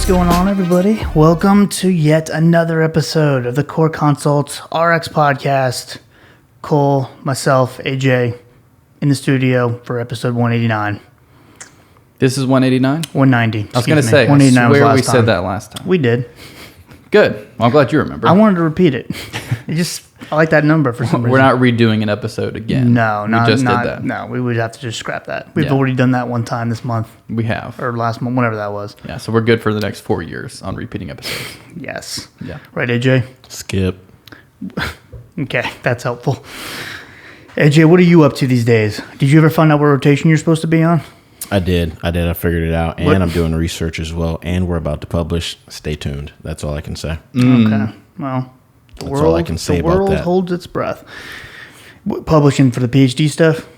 What's going on, everybody? Welcome to yet another episode of the Core Consults RX podcast. Cole, myself, AJ, in the studio for episode 189. This is 189? 190. I was going to say, I 189 was swear last we time. said that last time. We did. Good. Well, I'm glad you remember. I wanted to repeat it. I like that number for some reason. We're not redoing an episode again. No, we just did that. No, we would have to just scrap that. We've already done that one time this month. We have. Or last month, whenever that was. Yeah, so we're good for the next 4 years on repeating episodes. Yes. Yeah. Right, AJ? Skip. Okay, that's helpful. AJ, what are you up to these days? Did you ever find out what rotation you're supposed to be on? I did. I figured it out. And I'm doing research as well. And we're about to publish. Stay tuned. That's all I can say. Okay. Well, That's all I can say about that. The world holds its breath. Publishing for the PhD stuff?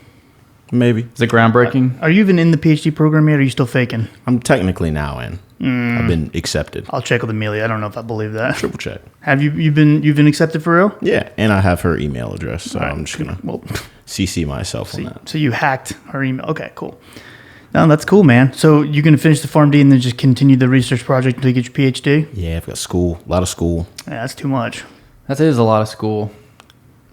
Maybe. Is it groundbreaking? Are you even in the PhD program yet, or are you still faking? I'm technically now in. I've been accepted. I'll check with Amelia. I don't know if I believe that. Triple check. Have you've been accepted for real? Yeah. And I have her email address. So I'm just going to Well, CC myself on that. So you hacked her email. Okay, cool. No, that's cool, man. So you're going to finish the PharmD and then just continue the research project until you get your PhD? Yeah, I've got school. A lot of school. Yeah, that's too much. That is a lot of school.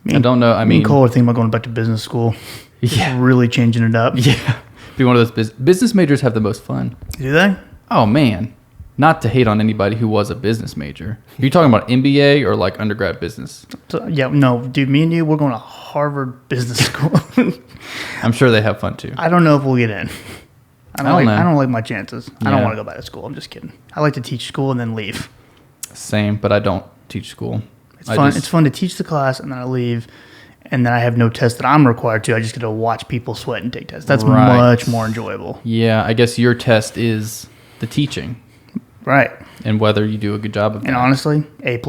Me I don't know. I me mean, and Cole are thinking about going back to business school. Yeah. Really changing it up. Yeah. Be one of those business majors have the most fun. Do they? Oh, man. Not to hate on anybody who was a business major. Are you talking about MBA or like undergrad business? So, yeah, no, dude, me and you, we're going to Harvard Business School. I'm sure they have fun too. I don't know if we'll get in. I don't like my chances. I don't Yeah. want to go back to school. I'm just kidding. I like to teach school and then leave. Same, but I don't teach school. It's fun. It's fun to teach the class and then I leave, and then I have no test that I'm required to. I just get to watch people sweat and take tests. That's Right. much more enjoyable. Yeah, I guess your test is the teaching Right. and whether you do a good job of And that. honestly, A+.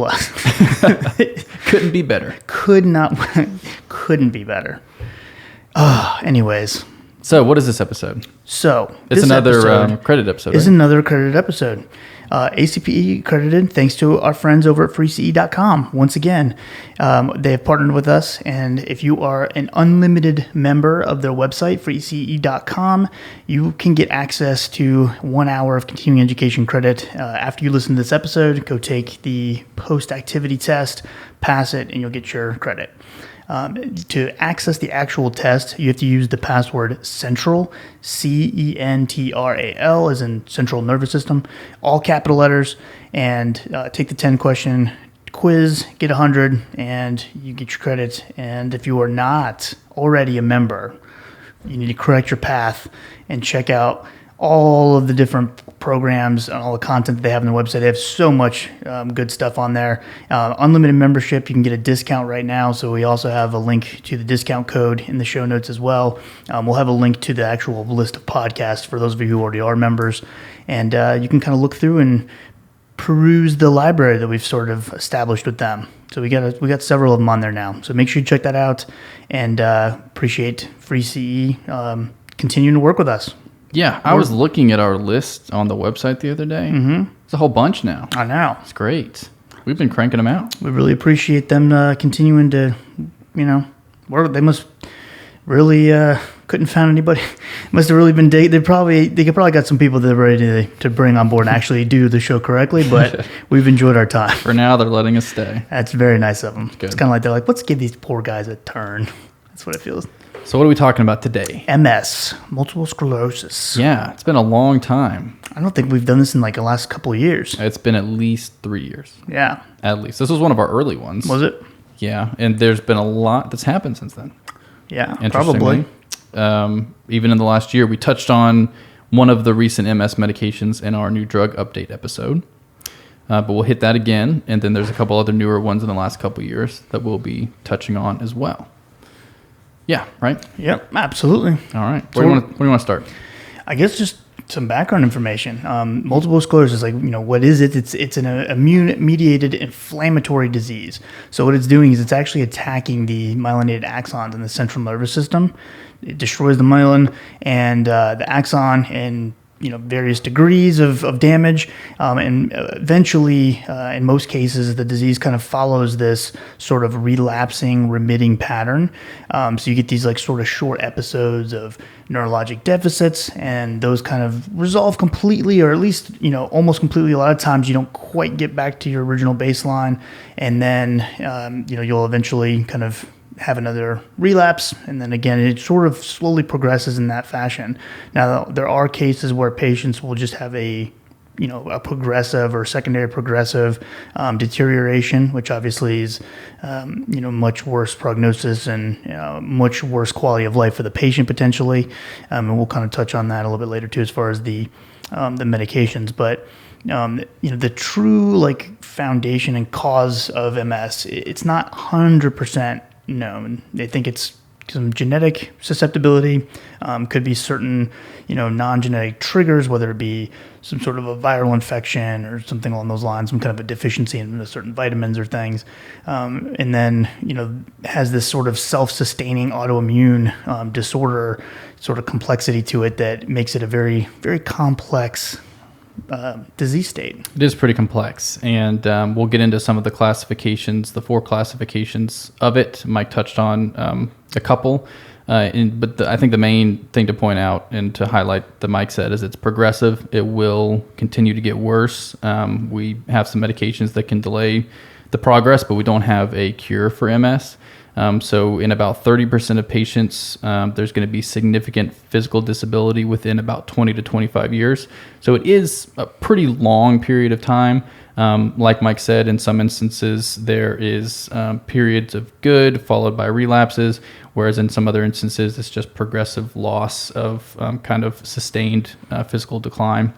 Couldn't be better. Couldn't be better. Anyways. So, what is this episode? So It's this another episode credit episode, is right? another accredited episode. ACPE-Accredited, thanks to our friends over at FreeCE.com. Once again, they have partnered with us, and if you are an unlimited member of their website, FreeCE.com, you can get access to 1 hour of continuing education credit. After you listen to this episode, go take the post-activity test, pass it, and you'll get your credit. To access the actual test, you have to use the password CENTRAL, CENTRAL, as in central nervous system, all capital letters, and take the 10-question quiz, get 100, and you get your credit. And if you are not already a member, you need to correct your path and check out all of the different programs and all the content that they have on their website. They have so much good stuff on there. Unlimited membership, you can get a discount right now. So we also have a link to the discount code in the show notes as well. We'll have a link to the actual list of podcasts for those of you who already are members. And you can kind of look through and peruse the library that we've sort of established with them. So we got several of them on there now. So make sure you check that out, and appreciate FreeCE continuing to work with us. Yeah, I was looking at our list on the website the other day. Mm-hmm. It's a whole bunch now. I know. It's great. We've been cranking them out. We really appreciate them continuing to, work. They must really couldn't find anybody. Must have really been they could probably got some people that are ready to bring on board and actually do the show correctly. But we've enjoyed our time. For now, they're letting us stay. That's very nice of them. Good. It's kind of like they're like, let's give these poor guys a turn. That's what it feels. So what are we talking about today? MS, multiple sclerosis. Yeah, it's been a long time. I don't think we've done this in like the last couple of years. It's been at least 3 years. Yeah. At least. This was one of our early ones. Was it? Yeah, and there's been a lot that's happened since then. Yeah, Interestingly. probably. Even in the last year, we touched on one of the recent MS medications in our new drug update episode. But we'll hit that again, and then there's a couple other newer ones in the last couple of years that we'll be touching on as well. Yeah, right? Yep, absolutely. All right. Where do you want to start? I guess just some background information. Multiple sclerosis, what is it? It's an immune-mediated inflammatory disease. So what it's doing is it's actually attacking the myelinated axons in the central nervous system. It destroys the myelin and the axon, and various degrees of damage, and eventually, in most cases, the disease kind of follows this sort of relapsing, remitting pattern. So you get these like sort of short episodes of neurologic deficits, and those kind of resolve completely, or at least almost completely. A lot of times, you don't quite get back to your original baseline, and then you'll eventually kind of have another relapse, and then again it sort of slowly progresses in that fashion. Now there are cases where patients will just have a progressive or secondary progressive deterioration, which obviously is much worse prognosis and much worse quality of life for the patient potentially, and we'll kind of touch on that a little bit later too as far as the medications. But the true like foundation and cause of MS, it's not 100% known. They think it's some genetic susceptibility, could be certain, non-genetic triggers, whether it be some sort of a viral infection or something along those lines, some kind of a deficiency in certain vitamins or things. And then, has this sort of self-sustaining autoimmune disorder sort of complexity to it that makes it a very, very complex disease state. It is pretty complex, and we'll get into some of the classifications, the 4 classifications of it. Mike touched on a couple, but I think the main thing to point out and to highlight that Mike said is it's progressive. It will continue to get worse. We have some medications that can delay the progress, but we don't have a cure for MS. So in about 30% of patients, there's going to be significant physical disability within about 20 to 25 years. So it is a pretty long period of time. Like Mike said, in some instances, there is periods of good followed by relapses, whereas in some other instances, it's just progressive loss of kind of sustained physical decline.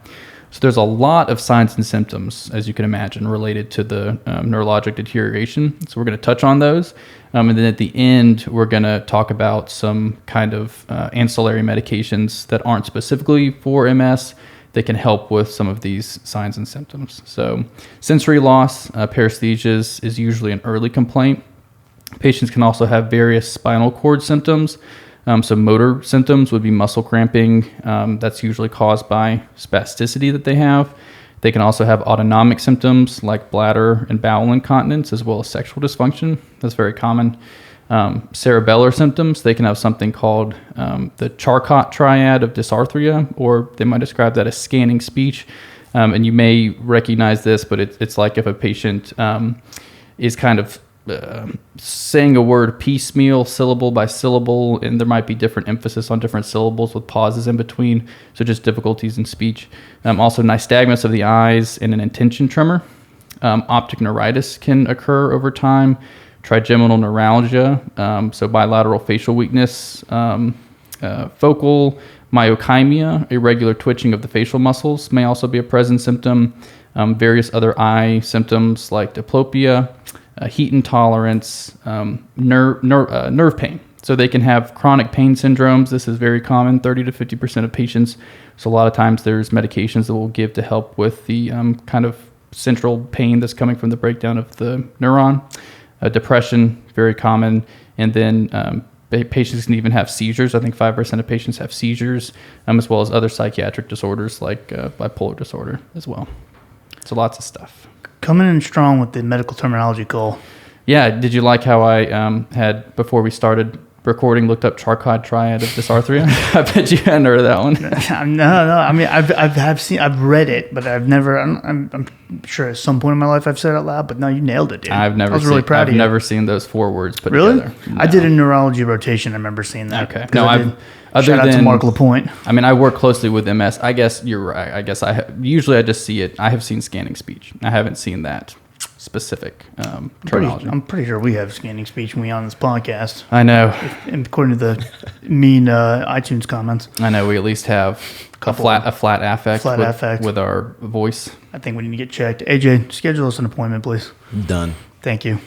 So there's a lot of signs and symptoms, as you can imagine, related to the neurologic deterioration. So we're going to touch on those. And then at the end, we're going to talk about some kind of ancillary medications that aren't specifically for MS that can help with some of these signs and symptoms. So sensory loss, paresthesias is usually an early complaint. Patients can also have various spinal cord symptoms. So motor symptoms would be muscle cramping. That's usually caused by spasticity that they have. They can also have autonomic symptoms like bladder and bowel incontinence, as well as sexual dysfunction. That's very common. Cerebellar symptoms, they can have something called the Charcot triad of dysarthria, or they might describe that as scanning speech. And you may recognize this, but it's like if a patient is kind of saying a word piecemeal, syllable by syllable, and there might be different emphasis on different syllables with pauses in between, so just difficulties in speech. Also nystagmus of the eyes and an intention tremor. Optic neuritis can occur over time. Trigeminal neuralgia, so bilateral facial weakness. Focal myokymia, irregular twitching of the facial muscles, may also be a present symptom. Various other eye symptoms like diplopia, heat intolerance, nerve pain. So they can have chronic pain syndromes. This is very common, 30 to 50% of patients. So a lot of times there's medications that we'll give to help with the kind of central pain that's coming from the breakdown of the neuron. Depression, very common. And then patients can even have seizures. I think 5% of patients have seizures, as well as other psychiatric disorders like bipolar disorder as well. So lots of stuff. Coming in strong with the medical terminology, Cole. Yeah, did you like how I had, before we started recording, looked up Charcot triad of dysarthria? I bet you hadn't heard of that one. No. I mean, I've read it, but I've never. I'm sure at some point in my life I've said it out loud. But no, you nailed it, dude. I was really proud of you. I've never seen those 4 words put really? together. No. I did a neurology rotation. I remember seeing that. Okay. No, shout out to Mark LaPointe. I mean, I work closely with MS. I guess you're right. I guess usually I just see it. I have seen scanning speech. I haven't seen that specific terminology. I'm pretty sure we have scanning speech when we on this podcast. I know. According to the mean iTunes comments. I know we at least have a flat affect with our voice. I think we need to get checked. AJ, schedule us an appointment, please. Done. Thank you.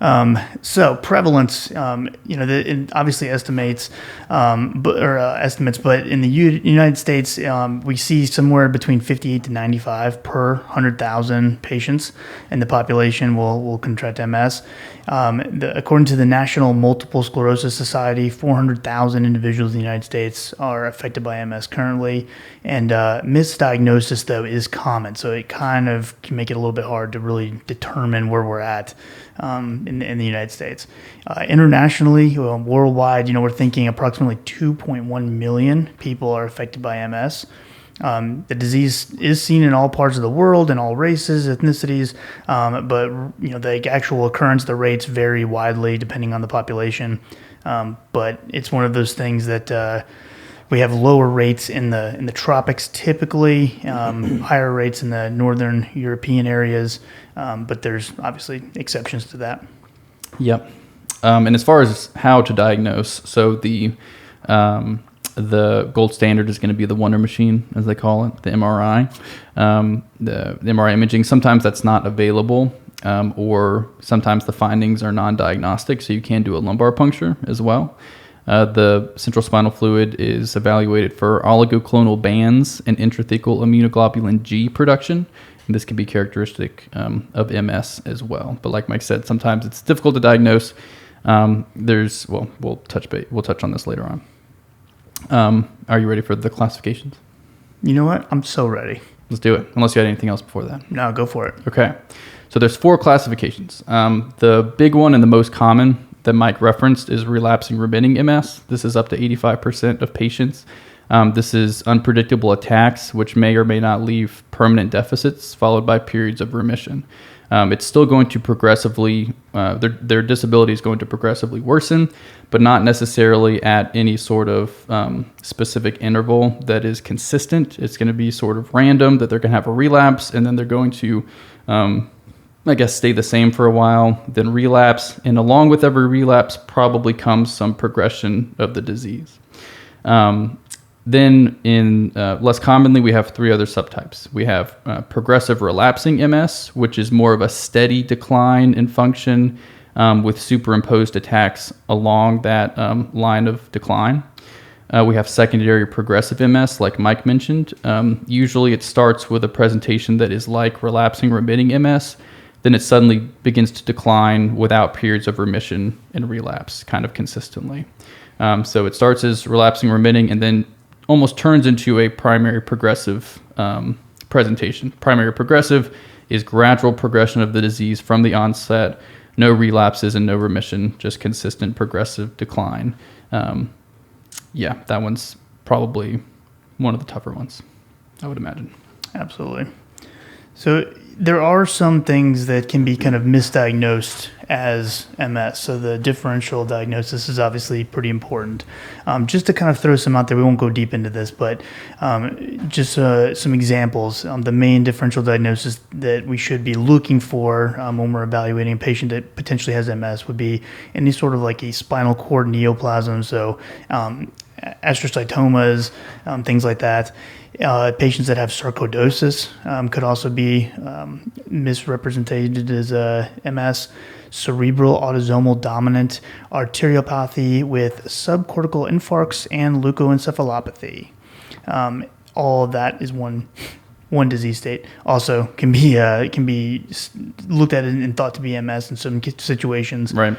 So prevalence, it obviously estimates, but in the United States, we see somewhere between 58 to 95 per 100,000 patients in the population will contract MS. According to the National Multiple Sclerosis Society, 400,000 individuals in the United States are affected by MS currently, and misdiagnosis, though, is common, so it kind of can make it a little bit hard to really determine where we're at in the United States. Internationally, worldwide, we're thinking approximately 2.1 million people are affected by MS. The disease is seen in all parts of the world, in all races, ethnicities, but the actual occurrence, the rates vary widely depending on the population. But it's one of those things that we have lower rates in the tropics typically, higher rates in the northern European areas, but there's obviously exceptions to that. Yep. And as far as how to diagnose, so the gold standard is going to be the Wonder Machine, as they call it, the MRI. The MRI imaging, sometimes that's not available, or sometimes the findings are non-diagnostic, so you can do a lumbar puncture as well. The central spinal fluid is evaluated for oligoclonal bands and intrathecal immunoglobulin G production. And this can be characteristic of MS as well. But like Mike said, sometimes it's difficult to diagnose. We'll touch on this later on. Are you ready for the classifications? You know what? I'm so ready. Let's do it. Unless you had anything else before that. No, go for it. Okay. So there's 4 classifications. The big one and the most common that Mike referenced is relapsing remitting MS. This is up to 85% of patients. This is unpredictable attacks, which may or may not leave permanent deficits, followed by periods of remission. It's still going to progressively, their disability is going to progressively worsen, but not necessarily at any sort of specific interval that is consistent. It's going to be sort of random, that they're going to have a relapse, and then they're going to stay the same for a while, then relapse, and along with every relapse probably comes some progression of the disease. Then in less commonly, we have 3 other subtypes. We have progressive relapsing MS, which is more of a steady decline in function with superimposed attacks along that line of decline. We have secondary progressive MS, like Mike mentioned. Usually it starts with a presentation that is like relapsing remitting MS. Then it suddenly begins to decline without periods of remission and relapse kind of consistently. So it starts as relapsing remitting and then almost turns into a primary progressive presentation. Primary progressive is gradual progression of the disease from the onset, no relapses and no remission, just consistent progressive decline. That one's probably one of the tougher ones, I would imagine. Absolutely. So there are some things that can be kind of misdiagnosed as MS. So the differential diagnosis is obviously pretty important. Just to kind of throw some out there, we won't go deep into this, but just some examples. The main differential diagnosis that we should be looking for when we're evaluating a patient that potentially has MS would be any sort of like a spinal cord neoplasm, so astrocytomas, things like that. Patients that have sarcoidosis could also be misrepresented as MS. Cerebral autosomal dominant arteriopathy with subcortical infarcts and leukoencephalopathy. All of that is one disease state. Also can be looked at and thought to be MS in some situations. Right.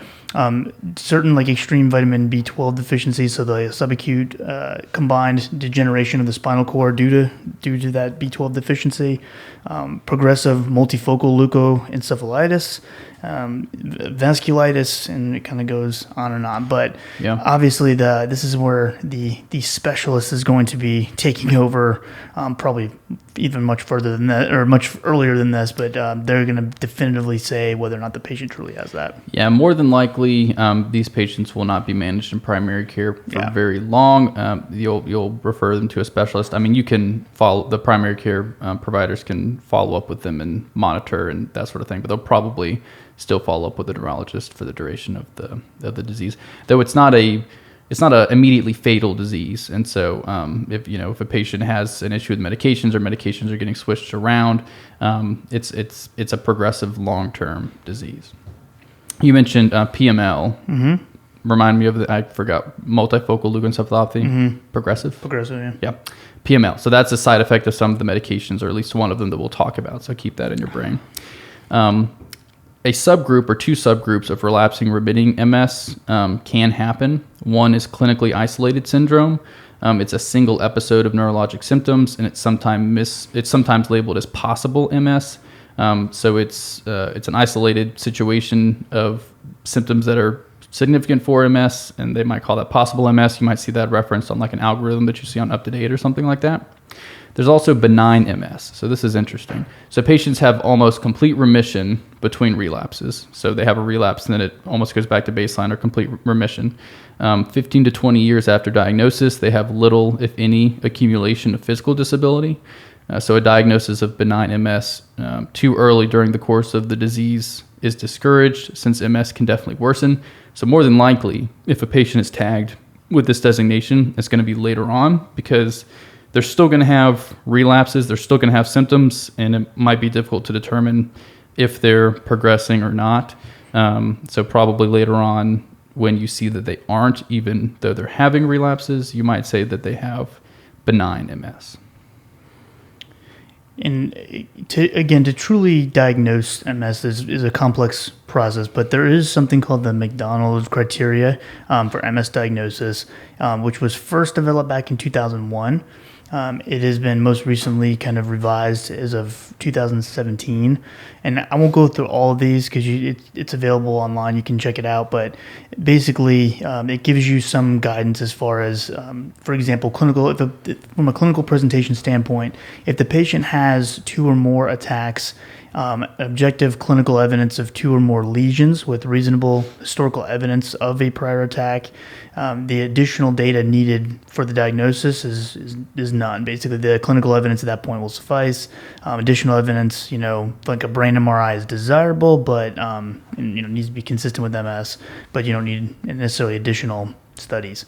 Certain like extreme vitamin B12 deficiency, so the subacute combined degeneration of the spinal cord due to that B12 deficiency. Progressive multifocal leukoencephalitis, vasculitis, and it kind of goes on and on. But obviously, this is where the specialist is going to be taking over, probably even much further than that, or much earlier than this. But they're going to definitively say whether or not the patient truly has that. Yeah, more than likely, these patients will not be managed in primary care for very long. You'll refer them to a specialist. I mean, you can follow the primary care providers can follow up with them and monitor and that sort of thing, but they'll probably still follow up with a neurologist for the duration of the disease. Though it's not a immediately fatal disease, and so if a patient has an issue with medications or medications are getting switched around, it's a progressive long-term disease. You mentioned PML. Mm-hmm. Remind me of I forgot, multifocal leukoencephalopathy. Mm-hmm. Progressive, yeah. PML. So that's a side effect of some of the medications, or at least one of them that we'll talk about. So keep that in your brain. A subgroup or two subgroups of relapsing remitting MS can happen. One is clinically isolated syndrome. It's a single episode of neurologic symptoms, and it's sometimes labeled as possible MS. So it's an isolated situation of symptoms that are significant for MS, and they might call that possible MS. You might see that referenced on like an algorithm that you see on UpToDate or something like that. There's also benign MS. So this is interesting. So patients have almost complete remission between relapses. So they have a relapse and then it almost goes back to baseline or complete remission. 15 to 20 years after diagnosis, they have little, if any, accumulation of physical disability. So a diagnosis of benign MS too early during the course of the disease is discouraged, since MS can definitely worsen. So more than likely, if a patient is tagged with this designation, it's going to be later on, because they're still going to have relapses, they're still going to have symptoms, and it might be difficult to determine if they're progressing or not. So probably later on, when you see that they aren't, even though they're having relapses, you might say that they have benign MS. And to truly diagnose MS is a complex process, but there is something called the McDonald criteria for MS diagnosis, which was first developed back in 2001. It has been most recently kind of revised as of 2017. And I won't go through all of these because it's available online. You can check it out. But basically, it gives you some guidance as far as, for example, from a clinical presentation standpoint, if the patient has 2 or more attacks, objective clinical evidence of 2 or more lesions with reasonable historical evidence of a prior attack, the additional data needed for the diagnosis is none. Basically, the clinical evidence at that point will suffice. Additional evidence, like a brain MRI is desirable, but needs to be consistent with MS, but you don't need necessarily additional studies.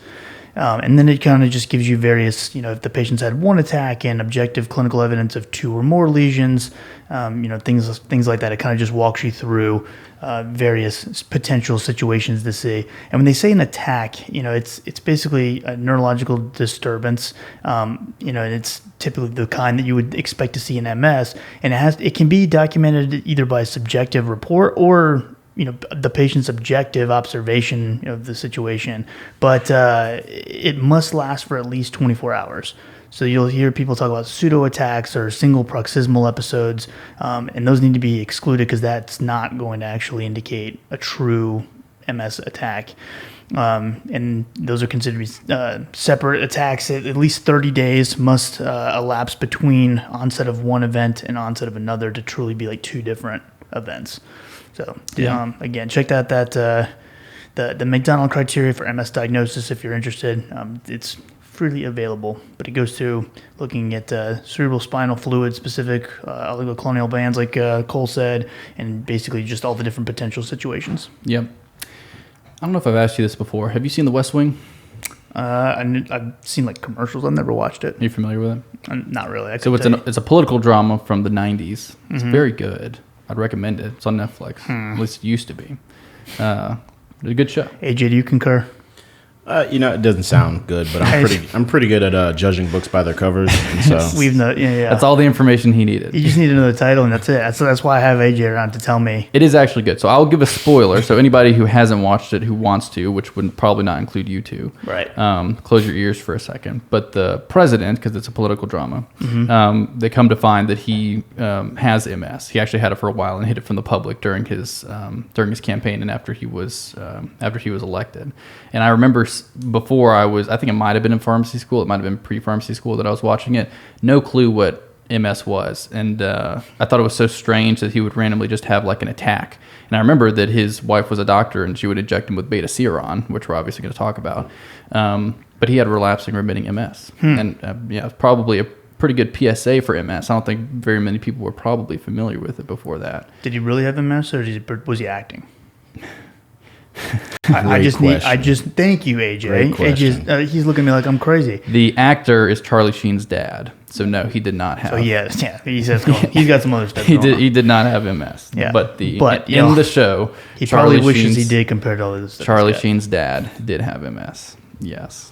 And then it kind of just gives you various, if the patient's had 1 attack and objective clinical evidence of 2 or more lesions, things like that. It kind of just walks you through various potential situations to see. And when they say an attack, it's basically a neurological disturbance, and it's typically the kind that you would expect to see in MS. And it can be documented either by subjective report or the patient's objective observation of the situation, but it must last for at least 24 hours. So you'll hear people talk about pseudo attacks or single paroxysmal episodes, and those need to be excluded because that's not going to actually indicate a true MS attack. And those are considered to be separate attacks. At least 30 days must elapse between onset of one event and onset of another to truly be like 2 different events. So again, check out the McDonald criteria for MS diagnosis if you're interested. It's freely available, but it goes to looking at cerebral spinal fluid specific oligoclonal bands, like Cole said, and basically just all the different potential situations. Yep. I don't know if I've asked you this before. Have you seen The West Wing? I've seen like commercials. I've never watched it. Are you familiar with it? Not really. So it's a political drama from the 90s. It's very good. I'd recommend it. It's on Netflix. At least it used to be. It's a good show. AJ, do you concur? It doesn't sound good, but I'm pretty good at judging books by their covers. And so That's all the information he needed. You just need to know the title, and that's it. That's why I have AJ around to tell me. It is actually good. So I'll give a spoiler. So anybody who hasn't watched it, who wants to, which would probably not include you two, right? Close your ears for a second. But the president, because it's a political drama, they come to find that he has MS. He actually had it for a while and hid it from the public during his campaign and after he was elected. And I remember before I think it might have been in pharmacy school. It might have been pre-pharmacy school that I was watching it. No clue what MS was. And I thought it was so strange that he would randomly just have like an attack. And I remember that his wife was a doctor and she would inject him with beta-seron, which we're obviously going to talk about. But he had relapsing remitting MS. And it's probably a pretty good PSA for MS. I don't think very many people were probably familiar with it before that. Did he really have MS or was he acting? Thank you, AJ. Great question. He's looking at me like I'm crazy. The actor is Charlie Sheen's dad. So no, he did not have. So yeah, he says he's got some other stuff. He did not have MS. Yeah, but in know, the show, he probably wishes he did compared to all this stuff. Charlie Sheen's dad did have MS. Yes,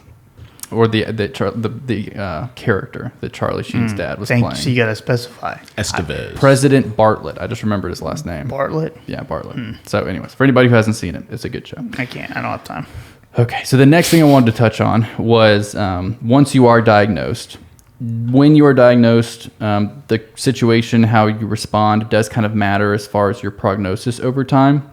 or the character that Charlie Sheen's dad was playing. So you got to specify. Estevez. President Bartlett. I just remembered his last name. Bartlett. Yeah, Bartlett. So, anyways, for anybody who hasn't seen it, it's a good show. I can't. I don't have time. Okay, so the next thing I wanted to touch on was once you are diagnosed. When you are diagnosed, the situation, how you respond, does kind of matter as far as your prognosis over time.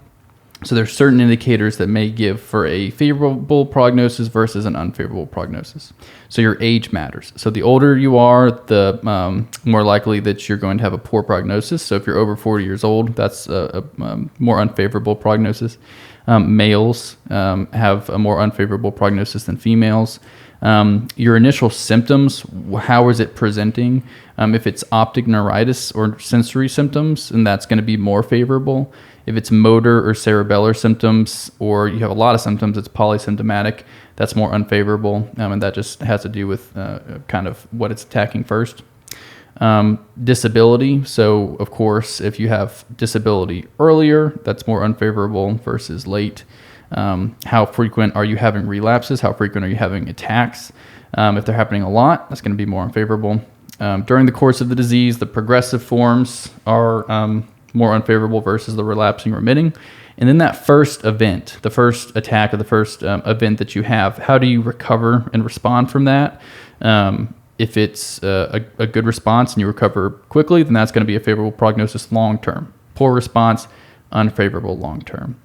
So there's certain indicators that may give for a favorable prognosis versus an unfavorable prognosis. So your age matters. So the older you are, the more likely that you're going to have a poor prognosis. So if you're over 40 years old, that's a more unfavorable prognosis. Males have a more unfavorable prognosis than females. Your initial symptoms, how is it presenting? If it's optic neuritis or sensory symptoms, and that's going to be more favorable. If it's motor or cerebellar symptoms, or you have a lot of symptoms, it's polysymptomatic, that's more unfavorable. And that just has to do with kind of what it's attacking first. Disability. So, of course, if you have disability earlier, that's more unfavorable versus late. How frequent are you having relapses? How frequent are you having attacks? If they're happening a lot, that's going to be more unfavorable. During the course of the disease, the progressive forms are more unfavorable versus the relapsing remitting. And then that first event, the first attack or the first event that you have, how do you recover and respond from that? If it's a good response and you recover quickly, then that's going to be a favorable prognosis long term. Poor response, unfavorable long term.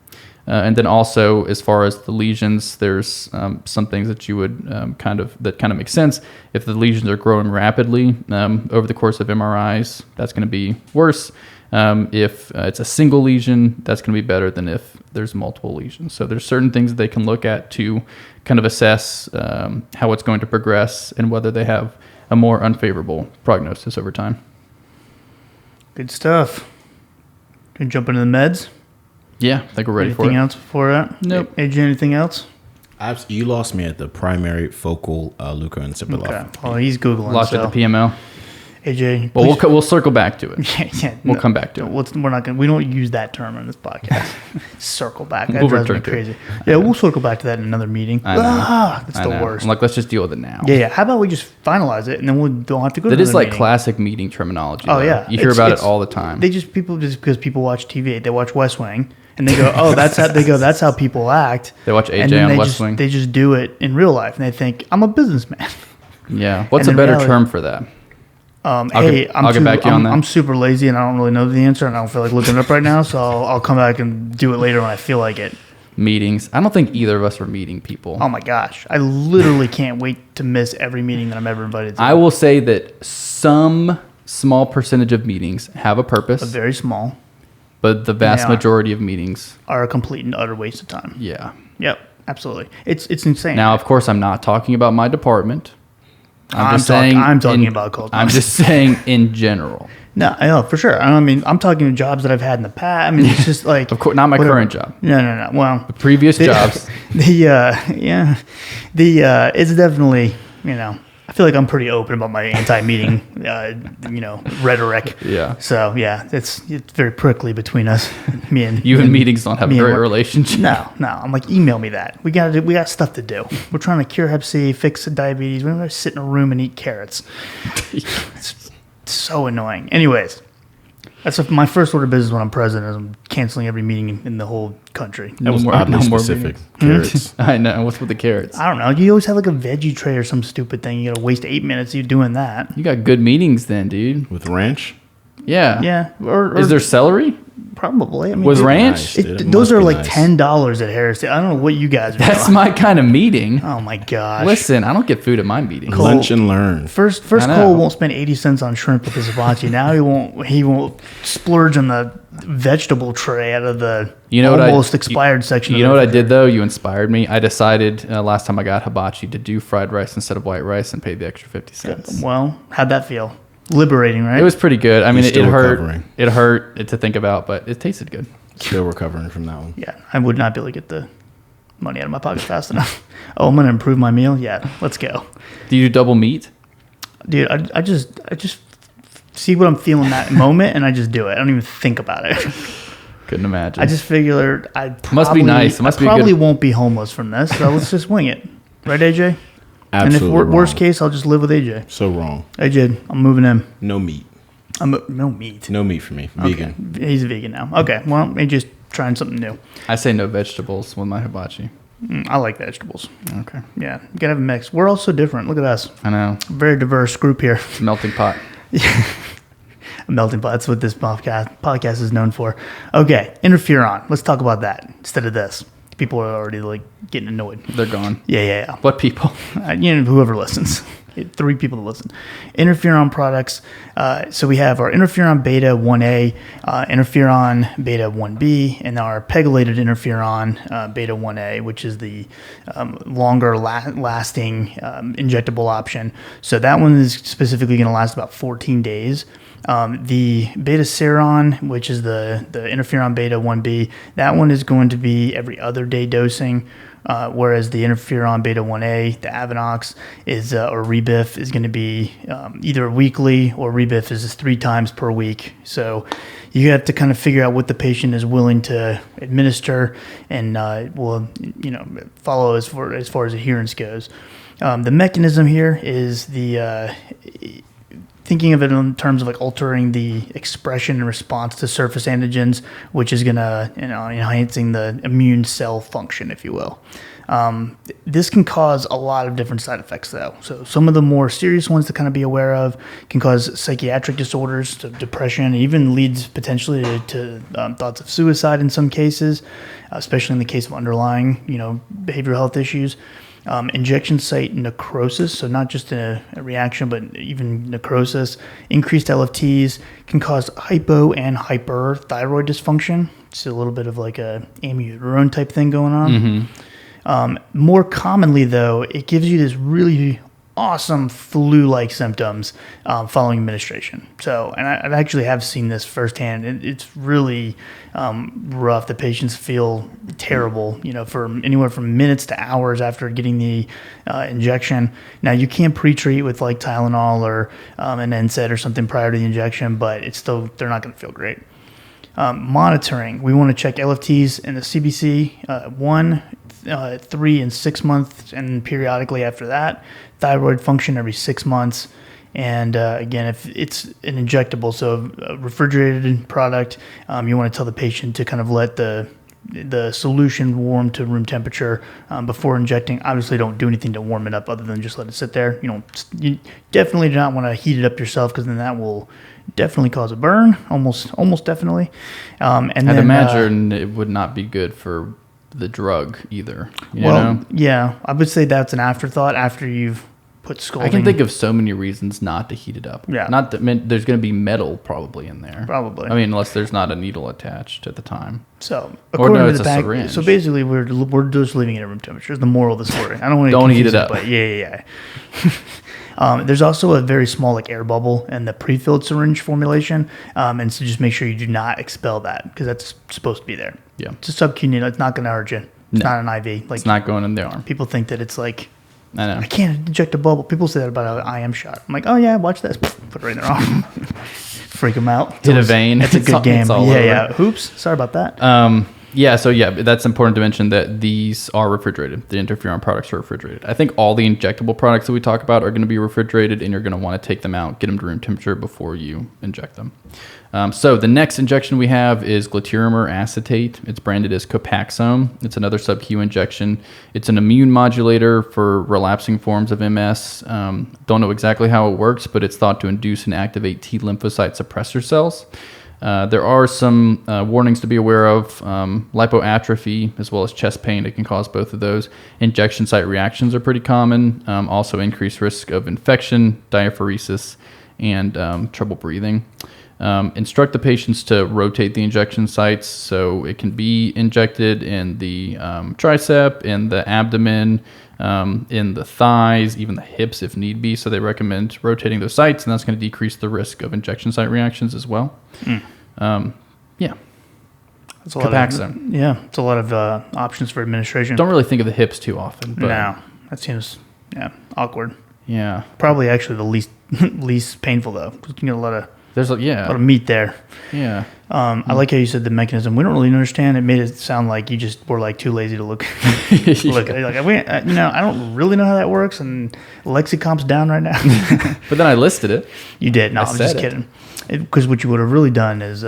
And then also, as far as the lesions, there's some things that you would kind of make sense. If the lesions are growing rapidly over the course of MRIs, that's going to be worse. If it's a single lesion, that's going to be better than if there's multiple lesions. So there's certain things that they can look at to kind of assess how it's going to progress and whether they have a more unfavorable prognosis over time. Good stuff. Can jump into the meds? Yeah, I think we're ready for it. Anything else before that? Nope. AJ, anything else? You lost me at the primary focal leukoencephalopathy. Okay. Oh, he's Googling. Lost at the PML. AJ, well, we'll circle back to it. Yeah, we'll come back to it. We're not gonna. We don't use that term in this podcast. Circle back. That We'll drives me return to crazy. it. Yeah, we'll circle back to that in another meeting. I know. That's I the know. worst. I'm like, let's just deal with it now. Yeah. How about we just finalize it and then we don't have to go to That is another like meeting. classic meeting terminology. Oh though. yeah, You hear about it all the time. Just because people watch TV, they watch West Wing, and they go, "Oh, that's how." That's how people act. They watch And AJ then on they West just, Wing. They just do it in real life, and they think, "I'm a businessman." Yeah. What's And a in better reality- term for that? I'll get back to you on that. I'm super lazy and I don't really know the answer, and I don't feel like looking it up right now, so I'll come back and do it later when I feel like it. Meetings. I don't think either of us are meeting people. Oh my gosh, I literally can't wait to miss every meeting that I'm ever invited to. I will say that some small percentage of meetings have a purpose, But very small, but the vast They are. majority of meetings, are a complete and utter waste of time. yeah. Yep, absolutely. It's insane. Now, of course, I'm not talking about my department. I'm talking about cold. I'm just saying in general. No, I know for sure. I mean, I'm talking to jobs that I've had in the past. I mean, it's just like, Of course, not my whatever. current job. No. Well, Previous jobs. It's definitely, I feel like I'm pretty open about my anti-meeting, rhetoric. Yeah. So yeah, it's very prickly between us, me and You and meetings don't have a me and great work. relationship. No. I'm like, email me that. We got stuff to do. We're trying to cure Hep C, fix diabetes. We're gonna sit in a room and eat carrots. It's so annoying. Anyways, that's my first order of business when I'm president. Is I'm canceling every meeting in the whole country. That was more- oddly no more specific. meetings. Carrots. I know. What's with the carrots? I don't know. You always have like a veggie tray or some stupid thing. You gotta waste 8 minutes you doing that. You got good meetings then, dude. With ranch? Yeah. Yeah. Or Is there celery? probably? I mean, With dude, ranch? Nice, dude. It those must are be like nice. $10 at Harris. I don't know what you guys are That's doing. my kind of meeting. Oh my gosh. Listen, I don't get food at my meetings. Cool. Lunch and learn. First I know. Cole won't spend 80 cents on shrimp with his hibachi. Now he won't splurge on the vegetable tray out of the almost expired section. You of know the what I did though? You inspired me. I decided last time I got hibachi to do fried rice instead of white rice and pay the extra 50 cents. Well, how'd that feel? Liberating, right? It was pretty good. I mean, You're it still hurt. recovering. It hurt to think about, but it tasted good. Still recovering from that one. Yeah, I would not be able to get the money out of my pocket fast enough. Oh, I'm going to improve my meal? Yeah, let's go. Do you do double meat? Dude, I just see what I'm feeling that moment, and I just do it. I don't even think about it. Couldn't imagine. I just figured Must be nice. It must be probably good. won't be homeless from this, so let's just wing it. Right, AJ? Absolutely. And if worst case, I'll just live with AJ. So wrong. AJ, I'm moving in. No meat. No meat. No meat for me. Vegan. Okay. He's a vegan now. Okay, well, AJ's trying something new. I say no vegetables with my hibachi. I like vegetables. Okay. Yeah, you gotta have a mix. We're all so different. Look at us. I know. Very diverse group here. Melting pot. A melting pot. That's what this podcast is known for. Okay, interferon. Let's talk about that instead of this. People are already like getting annoyed. They're gone. Yeah. What people? Whoever listens. 3 people that listen. Interferon products. So we have our interferon beta 1A, interferon beta 1B, and our pegylated interferon beta 1A, which is the longer lasting injectable option. So that one is specifically going to last about 14 days. The beta seron, which is the interferon beta 1B, that one is going to be every other day dosing. Whereas the interferon beta 1A, the Avenox, is or Rebif is going to be either weekly, or Rebif is 3 times per week. So you have to kind of figure out what the patient is willing to administer, and will follow as far as adherence goes. The mechanism here is the thinking of it in terms of like altering the expression and response to surface antigens, which is going to, enhancing the immune cell function, if you will. This can cause a lot of different side effects, though. So some of the more serious ones to kind of be aware of can cause psychiatric disorders, to depression, even leads potentially to thoughts of suicide in some cases, especially in the case of underlying, behavioral health issues. Injection site necrosis, so not just a reaction, but even necrosis. Increased LFTs can cause hypo and hyperthyroid dysfunction. It's a little bit of like a amiodarone type thing going on. Mm-hmm. More commonly, though, it gives you this really awesome flu-like symptoms following administration. So, and I actually have seen this firsthand. It's really rough. The patients feel terrible, for anywhere from minutes to hours after getting the injection. Now, you can pre-treat with like Tylenol or an NSAID or something prior to the injection, but it's still, they're not going to feel great. Monitoring. We want to check LFTs and the CBC 1, 3, and 6 months, and periodically after that. Thyroid function every 6 months. And again, if it's an injectable, so a refrigerated product, you want to tell the patient to kind of let the solution warm to room temperature before injecting. Obviously, don't do anything to warm it up other than just let it sit there. You definitely do not want to heat it up yourself, because then that will definitely cause a burn, almost definitely. And I'd imagine it would not be good for the drug either. Yeah, I would say that's an afterthought after you've put scalding. I can think of so many reasons not to heat it up. Yeah. Not that there's going to be metal probably in there. Probably. I mean, unless there's not a needle attached at the time. So, or no, it's a syringe. So basically, we're just leaving it at room temperature. Is the moral of the story. I don't want to don't heat it up. But yeah. There's also a very small like air bubble in the pre-filled syringe formulation, and so just make sure you do not expel that, because that's supposed to be there. Yeah. It's a subcutaneous. It's not going to hurt you. It's not an IV. It's not going in the arm. People think that it's like, I know. I can't inject a bubble. People say that about an IM shot. I'm like, oh yeah, watch this. Put it right in their arm. Freak them out. Hit a vein. It's a good game. It's all over. Yeah. Oops. Sorry about that. That's important to mention that these are refrigerated. The interferon products are refrigerated. I think all the injectable products that we talk about are going to be refrigerated, and you're going to want to take them out, get them to room temperature before you inject them. So the next injection we have is glatiramer acetate. It's branded as Copaxone. It's another sub-Q injection. It's an immune modulator for relapsing forms of MS. Don't know exactly how it works, but it's thought to induce and activate T lymphocyte suppressor cells. There are some warnings to be aware of. Lipoatrophy as well as chest pain. It can cause both of those. Injection site reactions are pretty common. Also increased risk of infection, diaphoresis, and trouble breathing. Instruct the patients to rotate the injection sites, so it can be injected in the tricep, in the abdomen, in the thighs, even the hips if need be. So they recommend rotating those sites, and that's going to decrease the risk of injection site reactions as well. Yeah. It's a lot of options for administration. Don't really think of the hips too often. But no, that seems awkward. Yeah. Probably actually the least least painful though. You get a lot of There's a lot of meat there. yeah. I like how you said the mechanism. We don't really understand. It made it sound like you just were like too lazy to look. Look, like, I don't really know how that works. And Lexicomp's down right now. But then I listed it. You did. No, I was just said kidding. Because what you would have really done is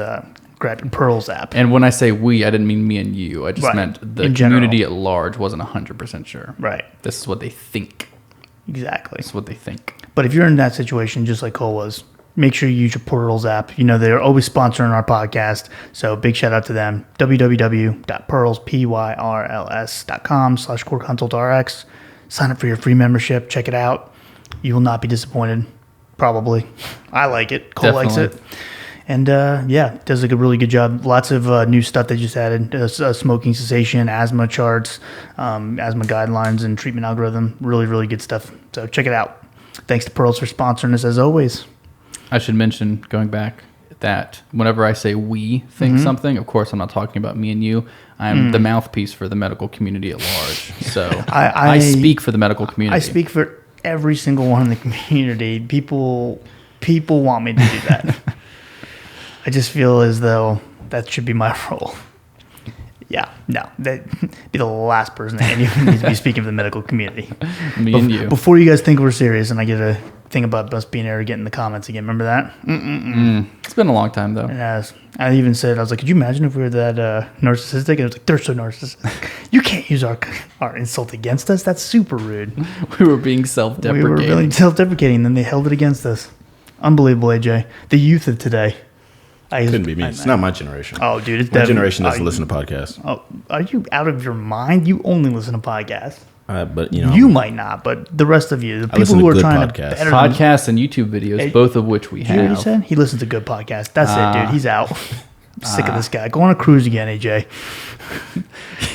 grab your Pearls app. And when I say we, I didn't mean me and you. I just Right. meant the In community general. at large wasn't 100% sure. Right. This is what they think. Exactly. This is what they think. But if you're in that situation, just like Cole was, make sure you use your Pearls app. They're always sponsoring our podcast. So big shout out to them. www.pearls.com/CoreConsultRx. Sign up for your free membership. Check it out. You will not be disappointed. Probably. I like it. Cole likes Definitely. it. And does a really good job. Lots of new stuff they just added. Smoking cessation, asthma charts, asthma guidelines, and treatment algorithm. Really, really good stuff. So check it out. Thanks to Pearls for sponsoring us as always. I should mention, going back, that whenever I say we think something, of course, I'm not talking about me and you. I'm the mouthpiece for the medical community at large. So I speak for the medical community. I speak for every single one in the community. People want me to do that. I just feel as though that should be my role. Yeah, no, that'd be the last person that anyone needs to be speaking for the medical community. Me and you. Before you guys think we're serious, and I get a thing about us being arrogant in the comments again. Remember that? It's been a long time, though. It has. I even said, I was like, could you imagine if we were that narcissistic? And it was like, they're so narcissistic. You can't use our insult against us. That's super rude. We were being We self-deprecating. were really self-deprecating, and then they held it against us. Unbelievable, AJ. The youth of today. Couldn't be me. It's not my generation. Oh, dude, it's My definitely- generation doesn't listen to podcasts. Oh, are you out of your mind? You only listen to podcasts. But You might not, but the rest of you, the people listen who to are good trying podcasts. to better Podcasts and YouTube videos, Hey, both of which we You hear what he have. said? He listens to good podcasts. That's it, dude. He's out. I'm sick of this guy. Go on a cruise again, AJ.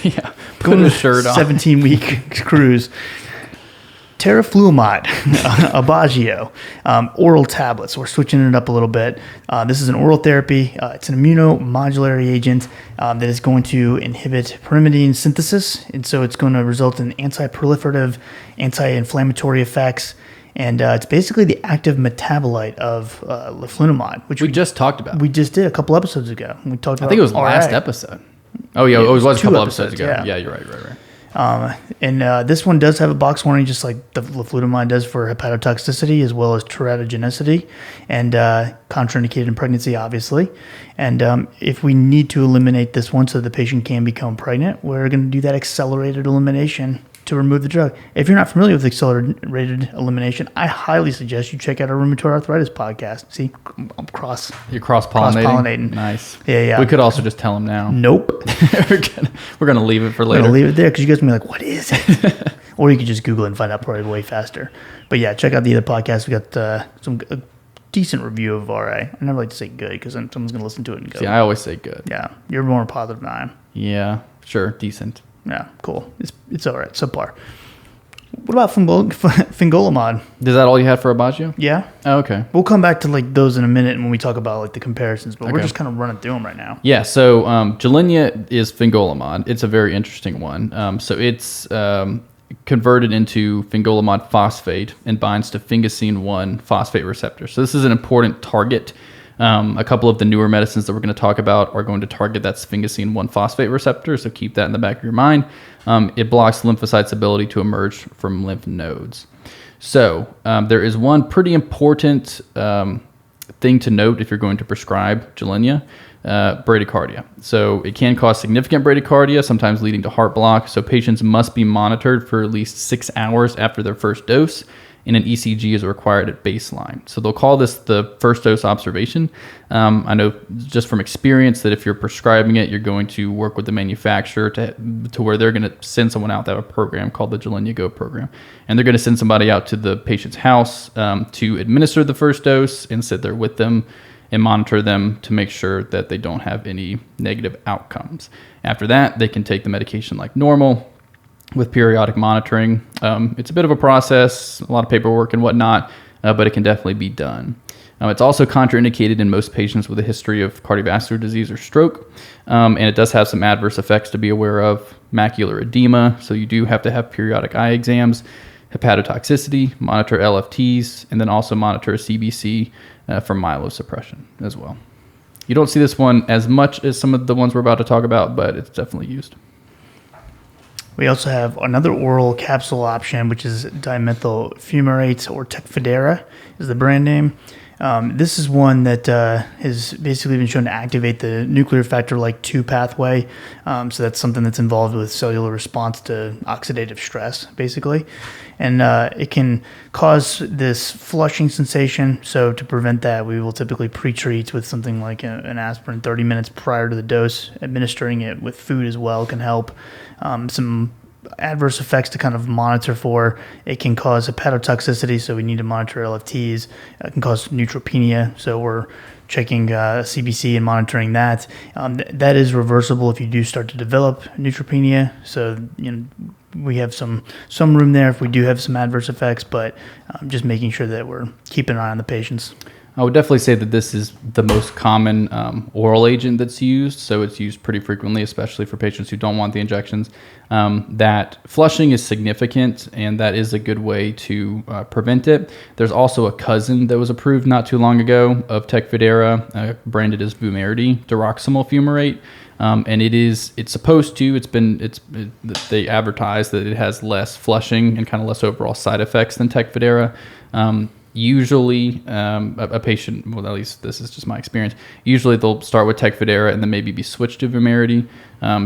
Yeah, put a shirt on. 17-week cruise. Teriflunomide, Aubagio, oral tablets. We're switching it up a little bit. This is an oral therapy. It's an immunomodulatory agent that is going to inhibit pyrimidine synthesis, and so it's going to result in anti-proliferative, anti-inflammatory effects. And it's basically the active metabolite of leflunomide, which We just talked about. we just did a couple episodes ago. We talked about I think it was the RA. last episode. Oh, yeah, it was a 2 couple episodes episodes, ago. yeah. Yeah, you're right. And this one does have a box warning, just like the leflunomide does for hepatotoxicity as well as teratogenicity, and contraindicated in pregnancy, obviously. And if we need to eliminate this one so the patient can become pregnant, we're going to do that accelerated elimination to remove the drug. If you're not familiar with accelerated elimination, I highly suggest you check out our rheumatoid arthritis podcast. See, I'm cross. You're cross-pollinating. Cross-pollinating. Nice. Yeah. We could also just tell them now. Nope. We're gonna leave it for I'm later. going to leave it there because you guys can be like, what is it? Or you could just Google it and find out probably way faster. But yeah, check out the other podcast. We got a decent review of RA. I never like to say good because then someone's going to listen to it and go, See, I always say good. yeah, you're more positive than I am. Yeah, sure, decent. Yeah, cool. It's all right, subpar. What about fingolimod? Is that all you had for Aubagio? Yeah, Oh, okay. we'll come back to like those in a minute when we talk about like the comparisons, but we're Okay. just kind of running through them right now. Yeah, so Gilenya is fingolimod. It's a very interesting one. So it's converted into fingolimod phosphate and binds to phingosine-1 phosphate receptor. So this is an important target. A couple of the newer medicines that we're going to talk about are going to target that phingosine-1 phosphate receptor, so keep that in the back of your mind. It blocks lymphocytes' ability to emerge from lymph nodes. So there is one pretty important thing to note if you're going to prescribe Gilenya, bradycardia. So it can cause significant bradycardia, sometimes leading to heart block. So patients must be monitored for at least 6 hours after their first dose, and an ECG is required at baseline. So they'll call this the first dose observation. I know just from experience that if you're prescribing it, you're going to work with the manufacturer to where they're going to send someone out. They have a program called the Gilenya Go program. And they're going to send somebody out to the patient's house to administer the first dose and sit there with them and monitor them to make sure that they don't have any negative outcomes. After that, they can take the medication like normal with periodic monitoring. It's a bit of a process, a lot of paperwork and whatnot, but it can definitely be done. It's also contraindicated in most patients with a history of cardiovascular disease or stroke, and it does have some adverse effects to be aware of. Macular edema, so you do have to have periodic eye exams. hepatotoxicity, monitor LFTs, and then also monitor CBC for myelosuppression as well. You don't see this one as much as some of the ones we're about to talk about, but it's definitely used. We also have another oral capsule option, which is dimethyl fumarate, or Tecfidera is the brand name. This is one that has basically been shown to activate the nuclear factor like 2 pathway. So that's something that's involved with cellular response to oxidative stress, basically. And it can cause this flushing sensation. So to prevent that, we will typically pre-treat with something like an aspirin 30 minutes prior to the dose. Administering it with food as well can help. Some adverse effects to kind of monitor for. It can cause hepatotoxicity, so we need to monitor LFTs. It can cause neutropenia, so we're checking CBC and monitoring that. That is reversible if you do start to develop neutropenia. So we have some room there if we do have some adverse effects, but just making sure that we're keeping an eye on the patients. I would definitely say that this is the most common oral agent that's used, so it's used pretty frequently, especially for patients who don't want the injections. That flushing is significant, and that is a good way to prevent it. There's also a cousin that was approved not too long ago of Tecfidera, branded as Vumerity, diroximel fumarate. And it's supposed to, they advertise that it has less flushing and kind of less overall side effects than Tecfidera. Usually, a patient, well, at least this is just my experience, usually they'll start with Tecfidera and then maybe be switched to Vumerity,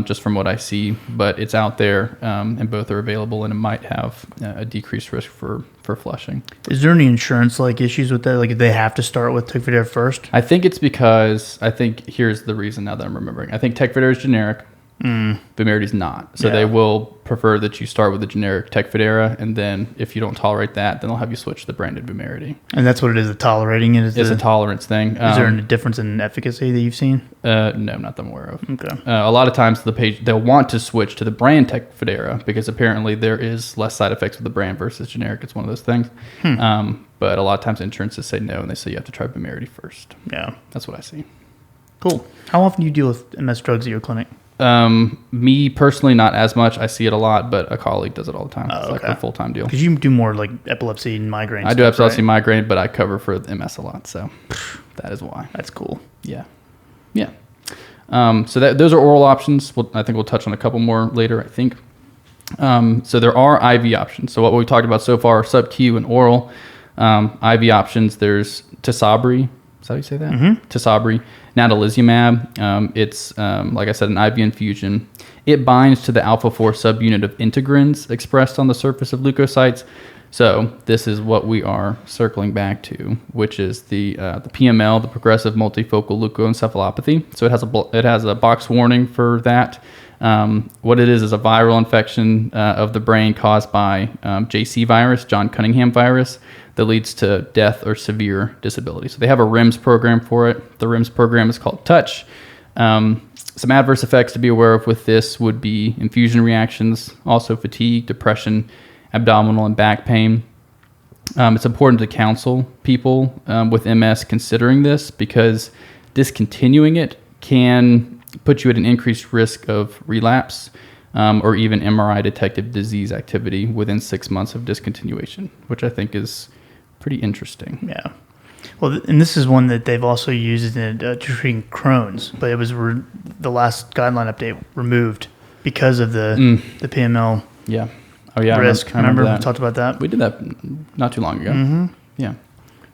just from what I see. But it's out there, and both are available, and it might have a decreased risk for flushing. Is there any insurance-like issues with that? Like, do they have to start with Tecfidera first? I think it's because, here's the reason now that I'm remembering. I think Tecfidera is generic. Vumerity's not. So they will prefer that you start with the generic Tecfidera, and then if you don't tolerate that, then they'll have you switch to the branded Vumerity. And that's what it is, the tolerating it? It's a tolerance thing. Is there a difference in efficacy that you've seen? No, not that I'm aware of. Okay. A lot of times they'll want to switch to the brand Tecfidera because apparently there is less side effects with the brand versus generic. It's one of those things. But a lot of times insurances say no, and they say you have to try Vumerity first. Yeah. That's what I see. Cool. How often do you deal with MS drugs at your clinic? Me personally, not as much. I see it a lot, but a colleague does it all the time. Oh, it's like a full-time deal. Because you do more like epilepsy and migraine. I do epilepsy, migraine, but I cover for MS a lot, so that is why. That's cool. Yeah. So those are oral options. I think we'll touch on a couple more later, I think. So there are IV options. So what we've talked about so far are sub-Q and oral. IV options, there's Tysabri. Is that how you say that? Mm-hmm. Tysabri. Natalizumab. It's, like I said, an IV infusion. It binds to the alpha-4 subunit of integrins expressed on the surface of leukocytes. So this is what we are circling back to, which is the PML, the progressive multifocal leukoencephalopathy. So it has a box warning for that. What it is a viral infection of the brain caused by JC virus, John Cunningham virus, that leads to death or severe disability. So they have a REMS program for it. The REMS program is called TOUCH. Some adverse effects to be aware of with this would be infusion reactions, also fatigue, depression, abdominal and back pain. It's important to counsel people with MS considering this because discontinuing it can put you at an increased risk of relapse or even MRI detected disease activity within 6 months of discontinuation, which I think is pretty interesting. Yeah. Well, and this is one that they've also used in treating Crohn's, but it was the last guideline update removed because of the PML risk. Remember we talked about that? We did that not too long ago. Mm-hmm. Yeah.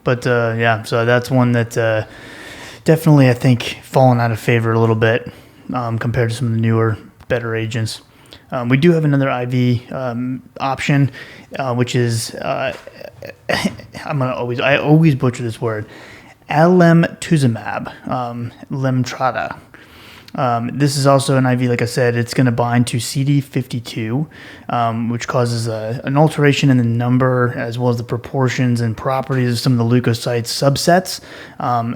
But so that's one that definitely, I think, fallen out of favor a little bit compared to some of the newer, better agents. We do have another IV option, which is I always butcher this word, alemtuzumab, Lemtrada. This is also an IV, like I said. It's going to bind to CD52, which causes an alteration in the number as well as the proportions and properties of some of the leukocyte subsets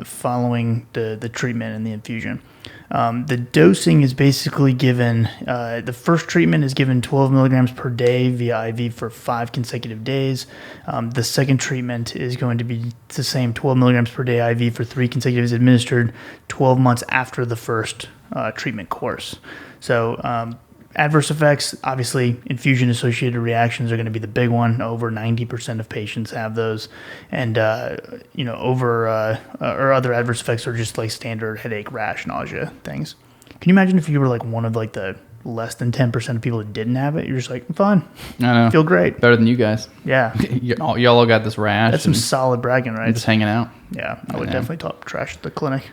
following the treatment and the infusion. The dosing is basically given, the first treatment is given 12 milligrams per day via IV for 5 consecutive days. The second treatment is going to be the same 12 milligrams per day IV for 3 consecutive days administered 12 months after the first treatment course. So adverse effects, obviously, infusion-associated reactions are going to be the big one. Over 90% of patients have those. And, or other adverse effects are just like standard headache, rash, nausea things. Can you imagine if you were like one of like the less than 10% of people that didn't have it? You're just like, fine. I know. Feel great. Better than you guys. Yeah. Y'all all got this rash. That's some solid bragging rights. Just hanging out. Yeah, I would definitely talk trash at the clinic.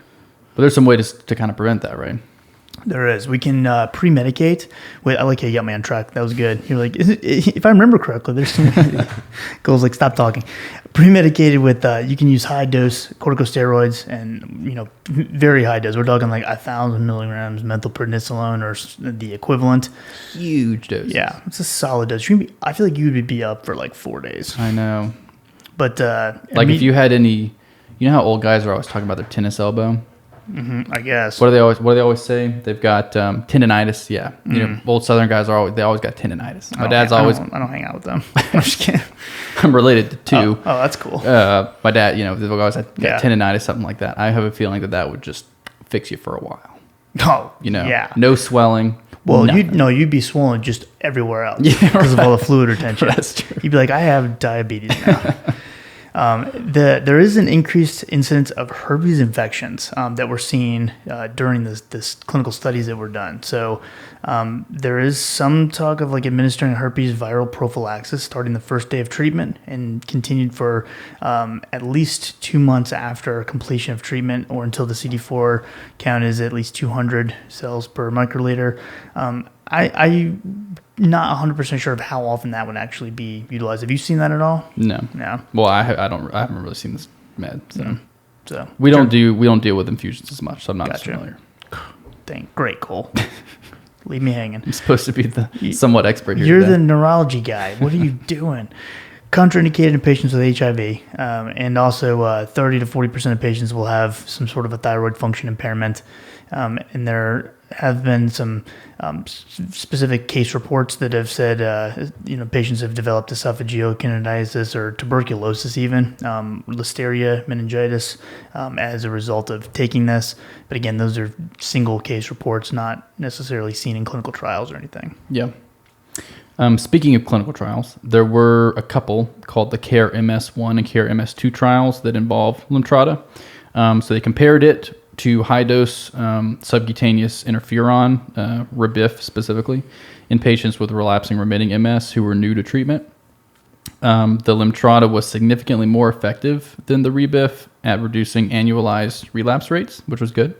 But there's some way to kind of prevent that, right? There is. We can pre-medicate. Wait, I like how you got me on track. That was good. You're like, if I remember correctly, there's some goals like stop talking. Pre-medicated with, you can use high-dose corticosteroids and, very high dose. We're talking like 1,000 milligrams methylprednisolone or the equivalent. Huge dose. Yeah, it's a solid dose. I feel like you would be up for like 4 days. I know. But if you had any, you know how old guys are always talking about their tennis elbow? I guess. What do they always say? They've got tendinitis. Yeah, old Southern guys they always got tendinitis. My dad's always. I don't hang out with them. I'm just kidding. I'm related to two. Oh, that's cool. My dad, they've always had tendinitis, something like that. I have a feeling that would just fix you for a while. Oh, yeah. No swelling. Well, nothing. you'd be swollen just everywhere else because of all the fluid retention. That's true. You'd be like, I have diabetes now. There is an increased incidence of herpes infections that we're seeing during this clinical studies that were done. So there is some talk of like administering herpes viral prophylaxis starting the first day of treatment and continued for at least 2 months after completion of treatment or until the CD4 count is at least 200 cells per microliter. I'm not 100% sure of how often that would actually be utilized. Have you seen that at all? No. Well, I haven't really seen this med. So we don't deal with infusions as much, so I'm not as familiar. Dang, great, Cole. Leave me hanging. I'm supposed to be the somewhat expert here. You're today. the neurology guy. What are you doing? Contraindicated in patients with HIV, and also 30 to 40% of patients will have some sort of a thyroid function impairment. And there have been some specific case reports that have said, patients have developed esophageal candidiasis or tuberculosis even, listeria, meningitis, as a result of taking this. But again, those are single case reports, not necessarily seen in clinical trials or anything. Yeah. Speaking of clinical trials, there were a couple called the CARE MS1 and CARE MS2 trials that involve Lemtrada. So they compared it to high-dose subcutaneous interferon, Rebif specifically, in patients with relapsing remitting MS who were new to treatment. The Lemtrada was significantly more effective than the Rebif at reducing annualized relapse rates, which was good.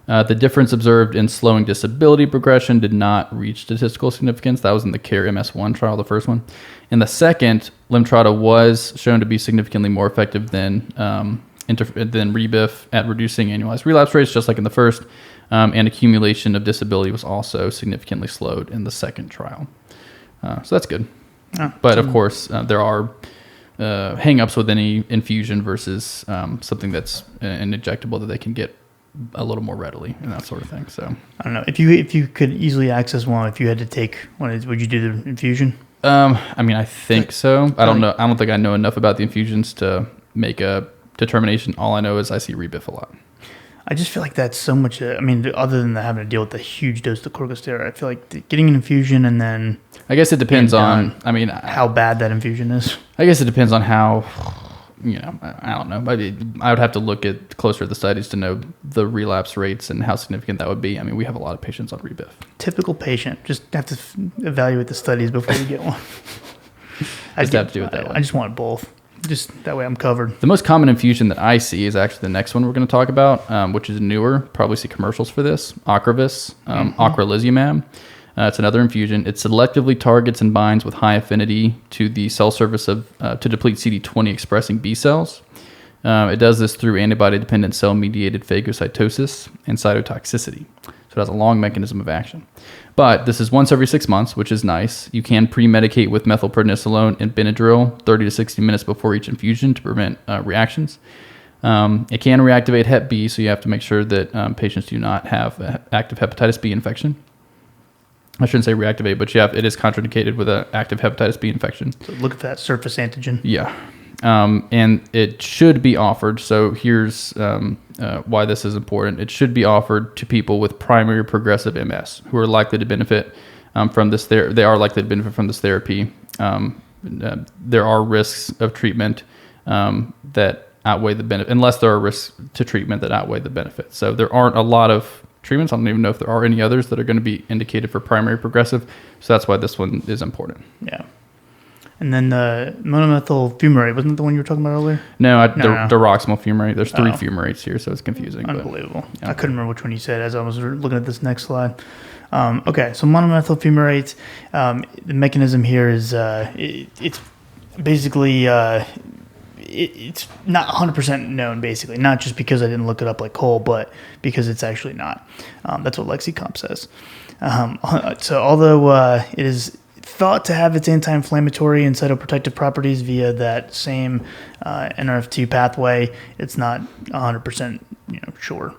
The difference observed in slowing disability progression did not reach statistical significance. That was in the CARE MS1 trial, the first one. In the second, Lemtrada was shown to be significantly more effective than Rebif at reducing annualized relapse rates, just like in the first, and accumulation of disability was also significantly slowed in the second trial. So that's good. But of course, there are hang-ups with any infusion versus something that's an injectable that they can get a little more readily and that sort of thing. So I don't know if you could easily access one. If you had to take one, would you do the infusion? I think so. I don't know. I don't think I know enough about the infusions to make a determination. All I know is I see Rebif a lot. I just feel like that's so much. Other than having to deal with the huge dose of corticosteroid, I feel like getting an infusion and then. I guess it depends on. How bad that infusion is. I guess it depends on how. I don't know. I would have to look at closer at the studies to know the relapse rates and how significant that would be. We have a lot of patients on Rebif. Typical patient. Just have to evaluate the studies before you get one. I just have to do it that way. I just want both. Just that way I'm covered. The most common infusion that I see is actually the next one we're going to talk about, which is newer. Probably see commercials for this. Ocrevus, ocrelizumab. It's another infusion. It selectively targets and binds with high affinity to the cell surface to deplete CD20 expressing B cells. It does this through antibody-dependent cell-mediated phagocytosis and cytotoxicity. So it has a long mechanism of action. But this is once every 6 months, which is nice. You can pre-medicate with methylprednisolone and Benadryl 30 to 60 minutes before each infusion to prevent reactions. It can reactivate Hep B, so you have to make sure that patients do not have active hepatitis B infection. I shouldn't say reactivate, but it is contraindicated with an active hepatitis B infection. So look for that surface antigen. Yeah. And it should be offered. So here's why this is important. It should be offered to people with primary progressive MS who are likely to benefit from this. They are likely to benefit from this therapy. There are risks of treatment that outweigh the benefit, unless there are risks to treatment that outweigh the benefits. So there aren't a lot of treatments. I don't even know if there are any others that are going to be indicated for primary progressive. So that's why this one is important. Yeah. And then the monomethyl fumarate, wasn't it the one you were talking about earlier? No, diroximel fumarate. There's 3 fumarates here, so it's confusing. Unbelievable. Yeah. I couldn't remember which one you said as I was looking at this next slide. Okay, so monomethyl fumarate, the mechanism here is it's basically it's not 100% known, basically, not just because I didn't look it up like Cole, but because it's actually not. That's what LexiComp says. So although it is thought to have its anti-inflammatory and cytoprotective properties via that same NRF2 pathway, it's not 100% sure.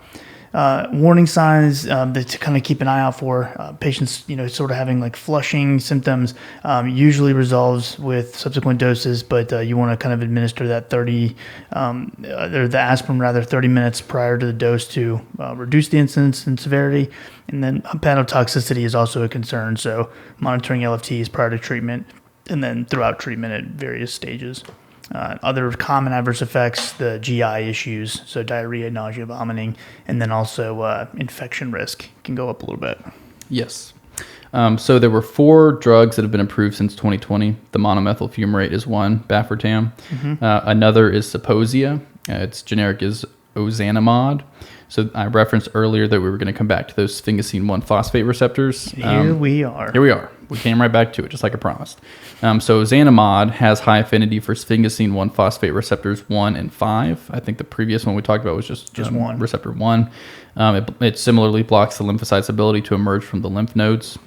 Warning signs that to kind of keep an eye out for patients, sort of having like flushing symptoms, usually resolves with subsequent doses, but you want to kind of administer that 30, or the aspirin rather, 30 minutes prior to the dose to reduce the incidence and severity. And then hepatotoxicity is also a concern, so monitoring LFTs prior to treatment and then throughout treatment at various stages. Other common adverse effects, the GI issues, so diarrhea, nausea, vomiting, and then also infection risk can go up a little bit. Yes. So there were 4 drugs that have been approved since 2020. The monomethyl fumarate is one, Baffertam. Another is Zeposia. Its generic is ozanimod. So I referenced earlier that we were going to come back to those sphingosine 1 phosphate receptors. Here we are. We came right back to it, just like I promised. So ozanimod has high affinity for sphingosine 1 phosphate receptors 1 and 5. I think the previous one we talked about was just one. Receptor 1. It similarly blocks the lymphocytes' ability to emerge from the lymph nodes.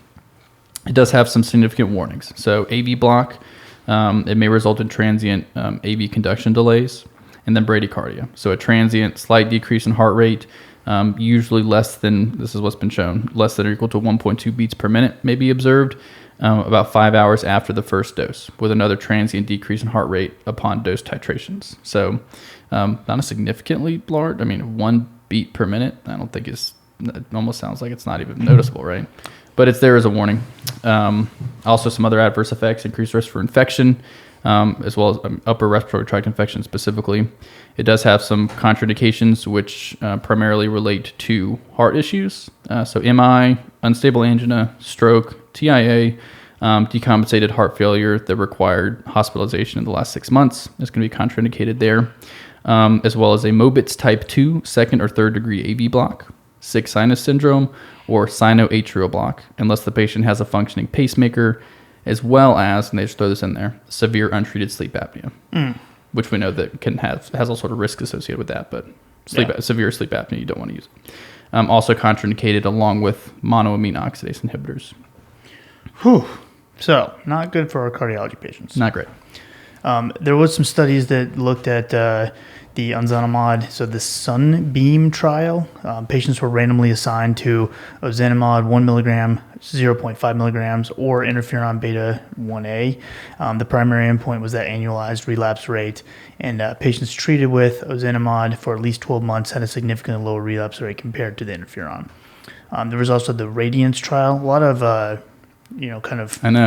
It does have some significant warnings. So AV block, it may result in transient AV conduction delays, and then bradycardia. So a transient slight decrease in heart rate, usually less than, this is what's been shown, less than or equal to 1.2 beats per minute may be observed about 5 hours after the first dose, with another transient decrease in heart rate upon dose titrations. So not a significantly large, 1 beat per minute, I don't think it almost sounds like it's not even noticeable, right? But it's there as a warning. Also some other adverse effects, increased risk for infection, as well as upper respiratory tract infection specifically. It does have some contraindications, which primarily relate to heart issues. So MI, unstable angina, stroke, TIA, decompensated heart failure that required hospitalization in the last 6 months is going to be contraindicated there, as well as a Mobitz type 2 second or third degree AV block, sick sinus syndrome, or sinoatrial block, unless the patient has a functioning pacemaker, as well as, and they just throw this in there, severe untreated sleep apnea, which we know that has all sort of risks associated with that, but severe sleep apnea, you don't want to use it. Also contraindicated along with monoamine oxidase inhibitors. Whew. So, not good for our cardiology patients. Not great. There was some studies that looked at the ozanimod, so the Sunbeam trial. Patients were randomly assigned to ozanimod 1 milligram, 0.5 milligrams, or interferon beta 1A. The primary endpoint was that annualized relapse rate, and patients treated with ozanimod for at least 12 months had a significantly lower relapse rate compared to the interferon. There was also the Radiance trial. A lot of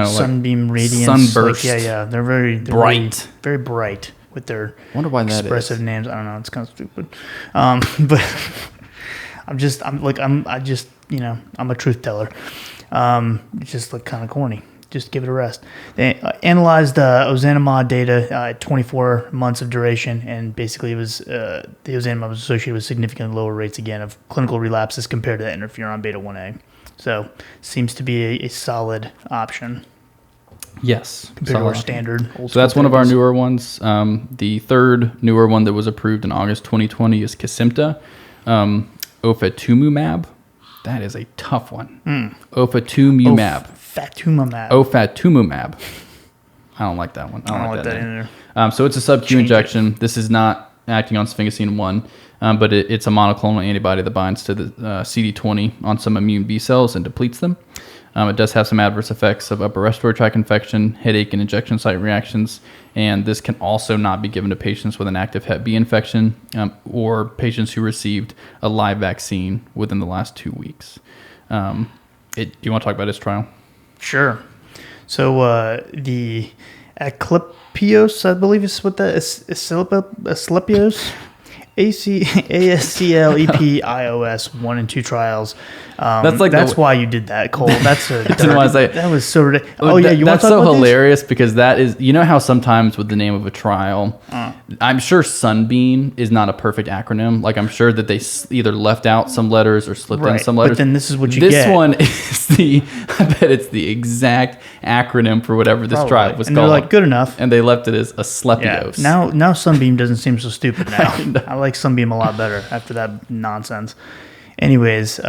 sunbeam radiance, sunburst. They're very bright, very bright with their wonder why that expressive is. names. I don't know, it's kind of stupid, but I'm a truth teller. It's just like kind of corny. Just give it a rest. They analyzed ozanimod data at 24 months of duration, and basically it was the ozanimod was associated with significantly lower rates again of clinical relapses compared to the interferon beta 1A. So seems to be a solid option. Yes. Compared to our standard. So that's one of our newer ones. The third newer one that was approved in August 2020 is Kesimpta, ofatumumab. That is a tough one. Ofatumumab. Ofatumumab. I don't like that one. I don't like that either. So it's a sub-Q injection. This is not acting on sphingosine 1, but it's a monoclonal antibody that binds to the CD20 on some immune B cells and depletes them. It does have some adverse effects of upper respiratory tract infection, headache, and injection site reactions, and this can also not be given to patients with an active Hep B infection or patients who received a live vaccine within the last 2 weeks. Do you want to talk about this trial? Sure. So the Asclepios, I believe is what that is. Asclepios, ASCLEPIOS 1 and 2 trials. That's why you did that, Cole. That's a that was so ridiculous. Oh yeah, you want to talk That's so about hilarious because that is, you know how sometimes with the name of a trial, I'm sure Sunbeam is not a perfect acronym. Like I'm sure that they either left out some letters or slipped in some letters. But then this is what you get. This one is I bet it's the exact acronym for whatever this trial was and called. They're like, good enough. And they left it as Asclepios. Yeah. Now Sunbeam doesn't seem so stupid now. I like Sunbeam a lot better after that nonsense. Anyways,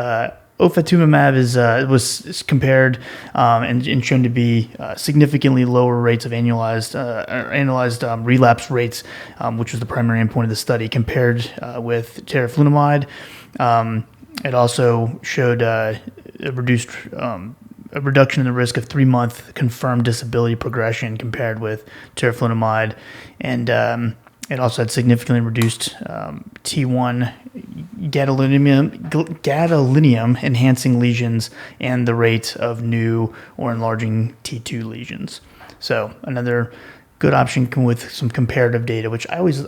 ofatumumab was compared and shown to be significantly lower rates of annualized relapse rates, which was the primary endpoint of the study, compared with teriflunomide. It also showed a reduction in the risk of 3-month confirmed disability progression compared with teriflunomide, and it also had significantly reduced T1 gadolinium enhancing lesions and the rate of new or enlarging T2 lesions. So another good option with some comparative data, which I always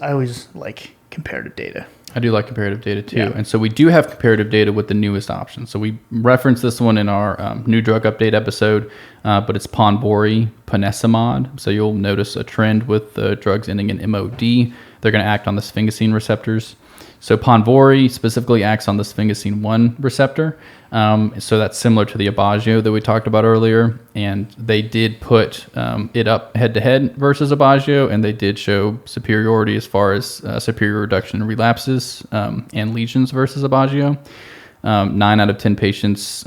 like comparative data. I do like comparative data too. Yeah. And so we do have comparative data with the newest option. So we referenced this one in our new drug update episode, but it's Ponvory ponesimod. So you'll notice a trend with the drugs ending in MOD. They're going to act on the sphingosine receptors. So Ponvory specifically acts on the sphingosine 1 receptor. So that's similar to the Aubagio that we talked about earlier. And they did put it up head-to-head versus Aubagio, and they did show superiority as far as superior reduction in relapses and lesions versus Aubagio. 9 out of 10 patients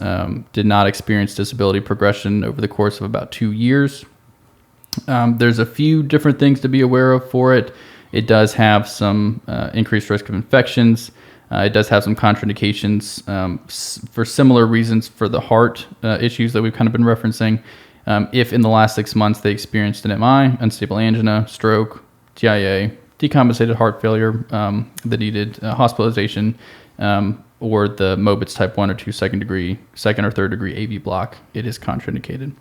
did not experience disability progression over the course of about 2 years. There's a few different things to be aware of for it. It does have some increased risk of infections. It does have some contraindications for similar reasons for the heart issues that we've kind of been referencing. If in the last 6 months they experienced an MI, unstable angina, stroke, TIA, decompensated heart failure that needed hospitalization, or the Mobitz type 1 or 2 second or third degree AV block, it is contraindicated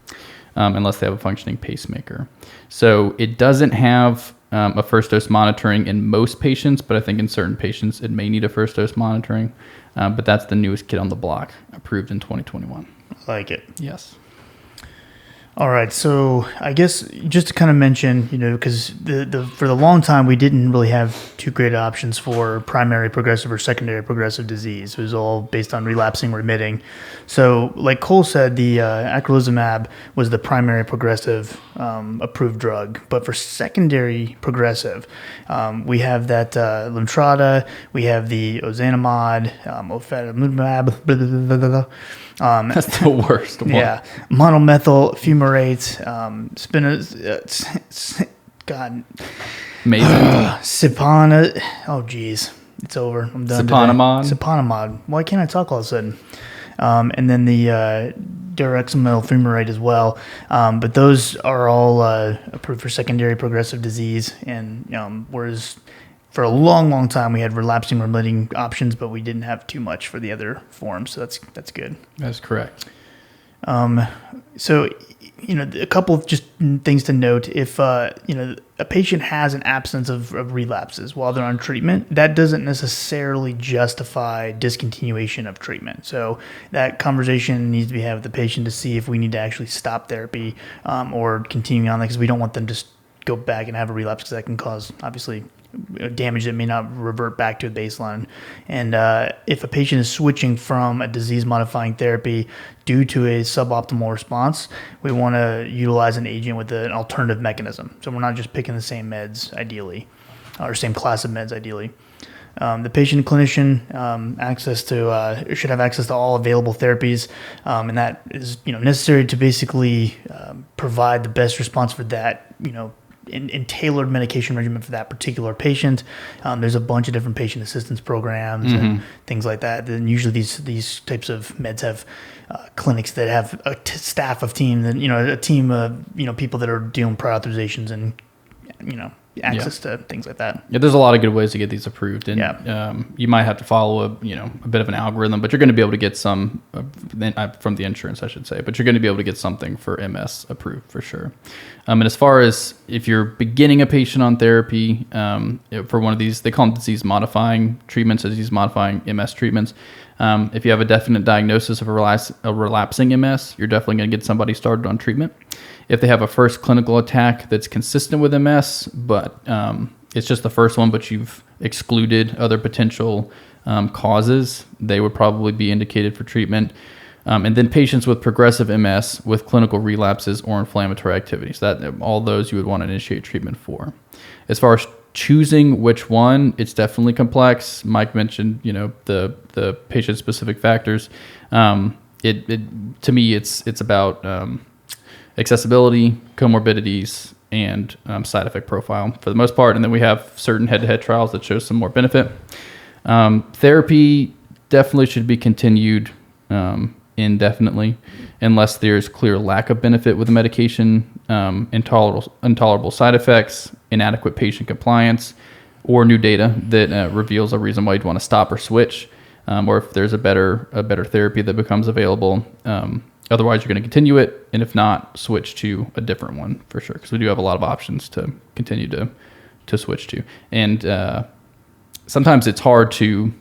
unless they have a functioning pacemaker. So it doesn't have a first dose monitoring in most patients, but I think in certain patients it may need a first dose monitoring. But that's the newest kid on the block, approved in 2021. Like it. Yes. All right, so I guess just to kind of mention, because for the long time we didn't really have two great options for primary progressive or secondary progressive disease. It was all based on relapsing, remitting. So, like Cole said, the acrelizumab was the primary progressive approved drug, but for secondary progressive, we have that Lemtrada, we have the ozanimod, ofatumumab, blah, blah, blah, blah, blah. That's the worst one. Yeah, monomethyl fumarate, God, Amazing. Sipana. Oh, geez, it's over. I'm done. Siponimod. Why can't I talk all of a sudden? And then the divareximel fumarate as well. But those are all approved for secondary progressive disease, and whereas for a long, long time we had relapsing remitting options, but we didn't have too much for the other forms. So that's good. That's correct. So, a couple of just things to note. If, a patient has an absence of relapses while they're on treatment, that doesn't necessarily justify discontinuation of treatment. So that conversation needs to be had with the patient to see if we need to actually stop therapy or continue on, because we don't want them to just go back and have a relapse, because that can cause, obviously, damage that may not revert back to a baseline. And if a patient is switching from a disease-modifying therapy due to a suboptimal response, we want to utilize an agent with an alternative mechanism. So we're not just picking the same meds, ideally, or same class of meds, ideally. The patient and clinician should have access to all available therapies, and that is necessary to basically provide the best response for that in tailored medication regimen for that particular patient. There's a bunch of different patient assistance programs and things like that. Then usually these types of meds have clinics that have a staff of team, and a team of people that are doing prior authorizations and access to things like that. Yeah, there's a lot of good ways to get these approved, and you might have to follow a bit of an algorithm, but you're going to be able to get some from the insurance, I should say. But you're going to be able to get something for MS approved for sure. And as far as if you're beginning a patient on therapy for one of these, they call them disease modifying treatments, disease modifying MS treatments. If you have a definite diagnosis of a relapsing MS, you're definitely going to get somebody started on treatment. If they have a first clinical attack that's consistent with MS, but it's just the first one, but you've excluded other potential causes, they would probably be indicated for treatment. And then patients with progressive MS with clinical relapses or inflammatory activities, all those you would want to initiate treatment for. As far as choosing which one, it's definitely complex. Mike mentioned, the patient-specific factors. To me, it's about accessibility, comorbidities, and side effect profile for the most part. And then we have certain head-to-head trials that show some more benefit. Therapy definitely should be continued indefinitely unless there's clear lack of benefit with the medication, intolerable side effects, inadequate patient compliance, or new data that reveals a reason why you'd want to stop or switch, or if there's a better therapy that becomes available. Otherwise, you're going to continue it, and if not, switch to a different one for sure, because we do have a lot of options to continue to switch to. And sometimes it's hard to,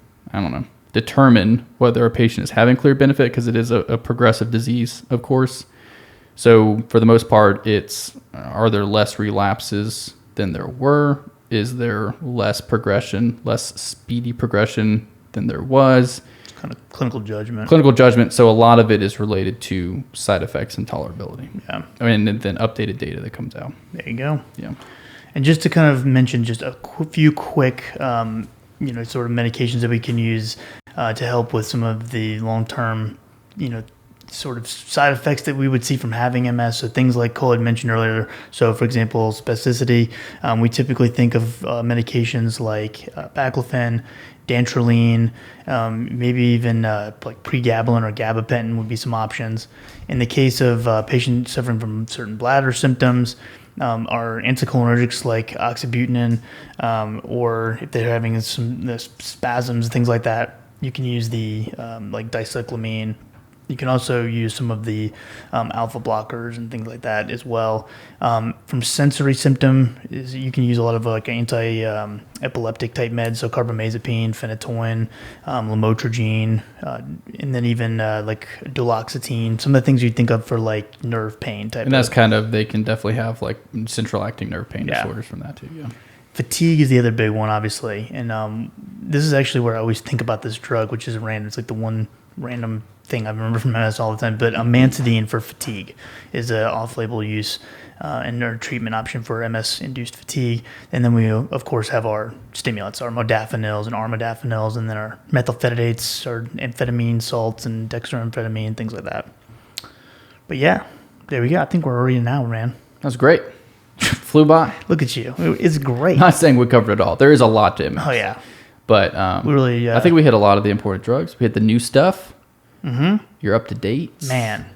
determine whether a patient is having clear benefit because it is a progressive disease, of course. So for the most part, are there less relapses than there were? Is there less progression, less speedy progression than there was? Kind of clinical judgment. So a lot of it is related to side effects and tolerability. Yeah. And then updated data that comes out. There you go. Yeah. And just to kind of mention just a few quick, sort of medications that we can use to help with some of the long-term, sort of side effects that we would see from having MS. So things like Cole had mentioned earlier. So for example, spasticity. We typically think of medications like baclofen, dantrolene, maybe even like pregabalin or gabapentin would be some options. In the case of patients suffering from certain bladder symptoms, are anticholinergics like oxybutynin, or if they're having some spasms, things like that, you can use the like dicyclamine. You can also use some of the alpha blockers and things like that as well. From sensory symptom, you can use a lot of like anti-epileptic type meds, so carbamazepine, phenytoin, lamotrigine, and then even like duloxetine. Some of the things you'd think of for like nerve pain type. And that's they can definitely have like central acting nerve pain disorders from that too. Yeah. Fatigue is the other big one, obviously, and this is actually where I always think about this drug, which is random. It's like the one random thing I remember from MS all the time, but amantadine for fatigue is an off-label use and our treatment option for MS-induced fatigue. And then we, of course, have our stimulants, our modafinils and armodafinils, and then our methylphenidates, our amphetamine salts and dextroamphetamine, things like that. But yeah, there we go. I think we're already an hour, man. That's great. Flew by. Look at you. It's great. Not saying we covered it all. There is a lot to MS. Oh, yeah. But we really, I think we hit a lot of the important drugs. We hit the new stuff. Mm-hmm. You're up to date. Man.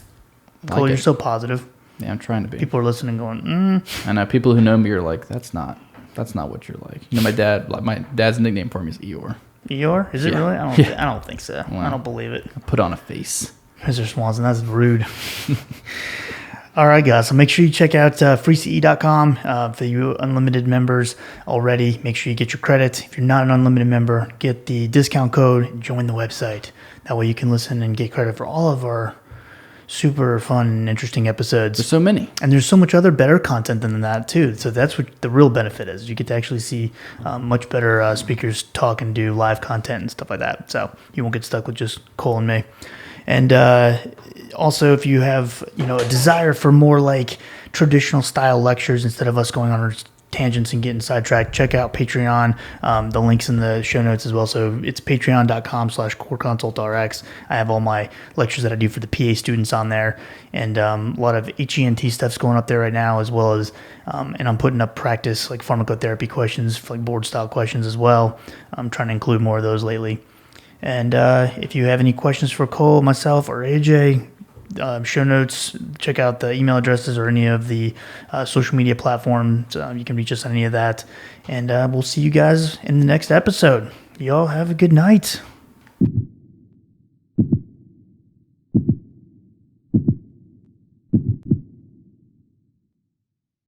Cole, you're so positive. Yeah, I'm trying to be. People are listening going, I know. People who know me are like, that's not what you're like. My dad's nickname for me is Eeyore. Eeyore? Is it really? I don't think so. Well, I don't believe it. I put on a face. Mr. Swanson, that's rude. All right, guys. So make sure you check out FreeCE.com for you unlimited members already. Make sure you get your credit. If you're not an unlimited member, get the discount code and join the website. That way you can listen and get credit for all of our super fun and interesting episodes. There's so many. And there's so much other better content than that, too. So that's what the real benefit is. You get to actually see much better speakers talk and do live content and stuff like that. So you won't get stuck with just Cole and me. And also, if you have a desire for more like traditional style lectures instead of us going on our tangents and getting sidetracked, check out Patreon. The link's in the show notes as well. So it's patreon.com/coreconsultrx. I have all my lectures that I do for the PA students on there, and a lot of HENT stuff's going up there right now, as well as and I'm putting up practice like pharmacotherapy questions, like board style questions as well. I'm trying to include more of those lately. And if you have any questions for Cole, myself, or AJ, show notes. Check out the email addresses or any of the social media platforms. You can reach us on any of that. And we'll see you guys in the next episode. Y'all have a good night.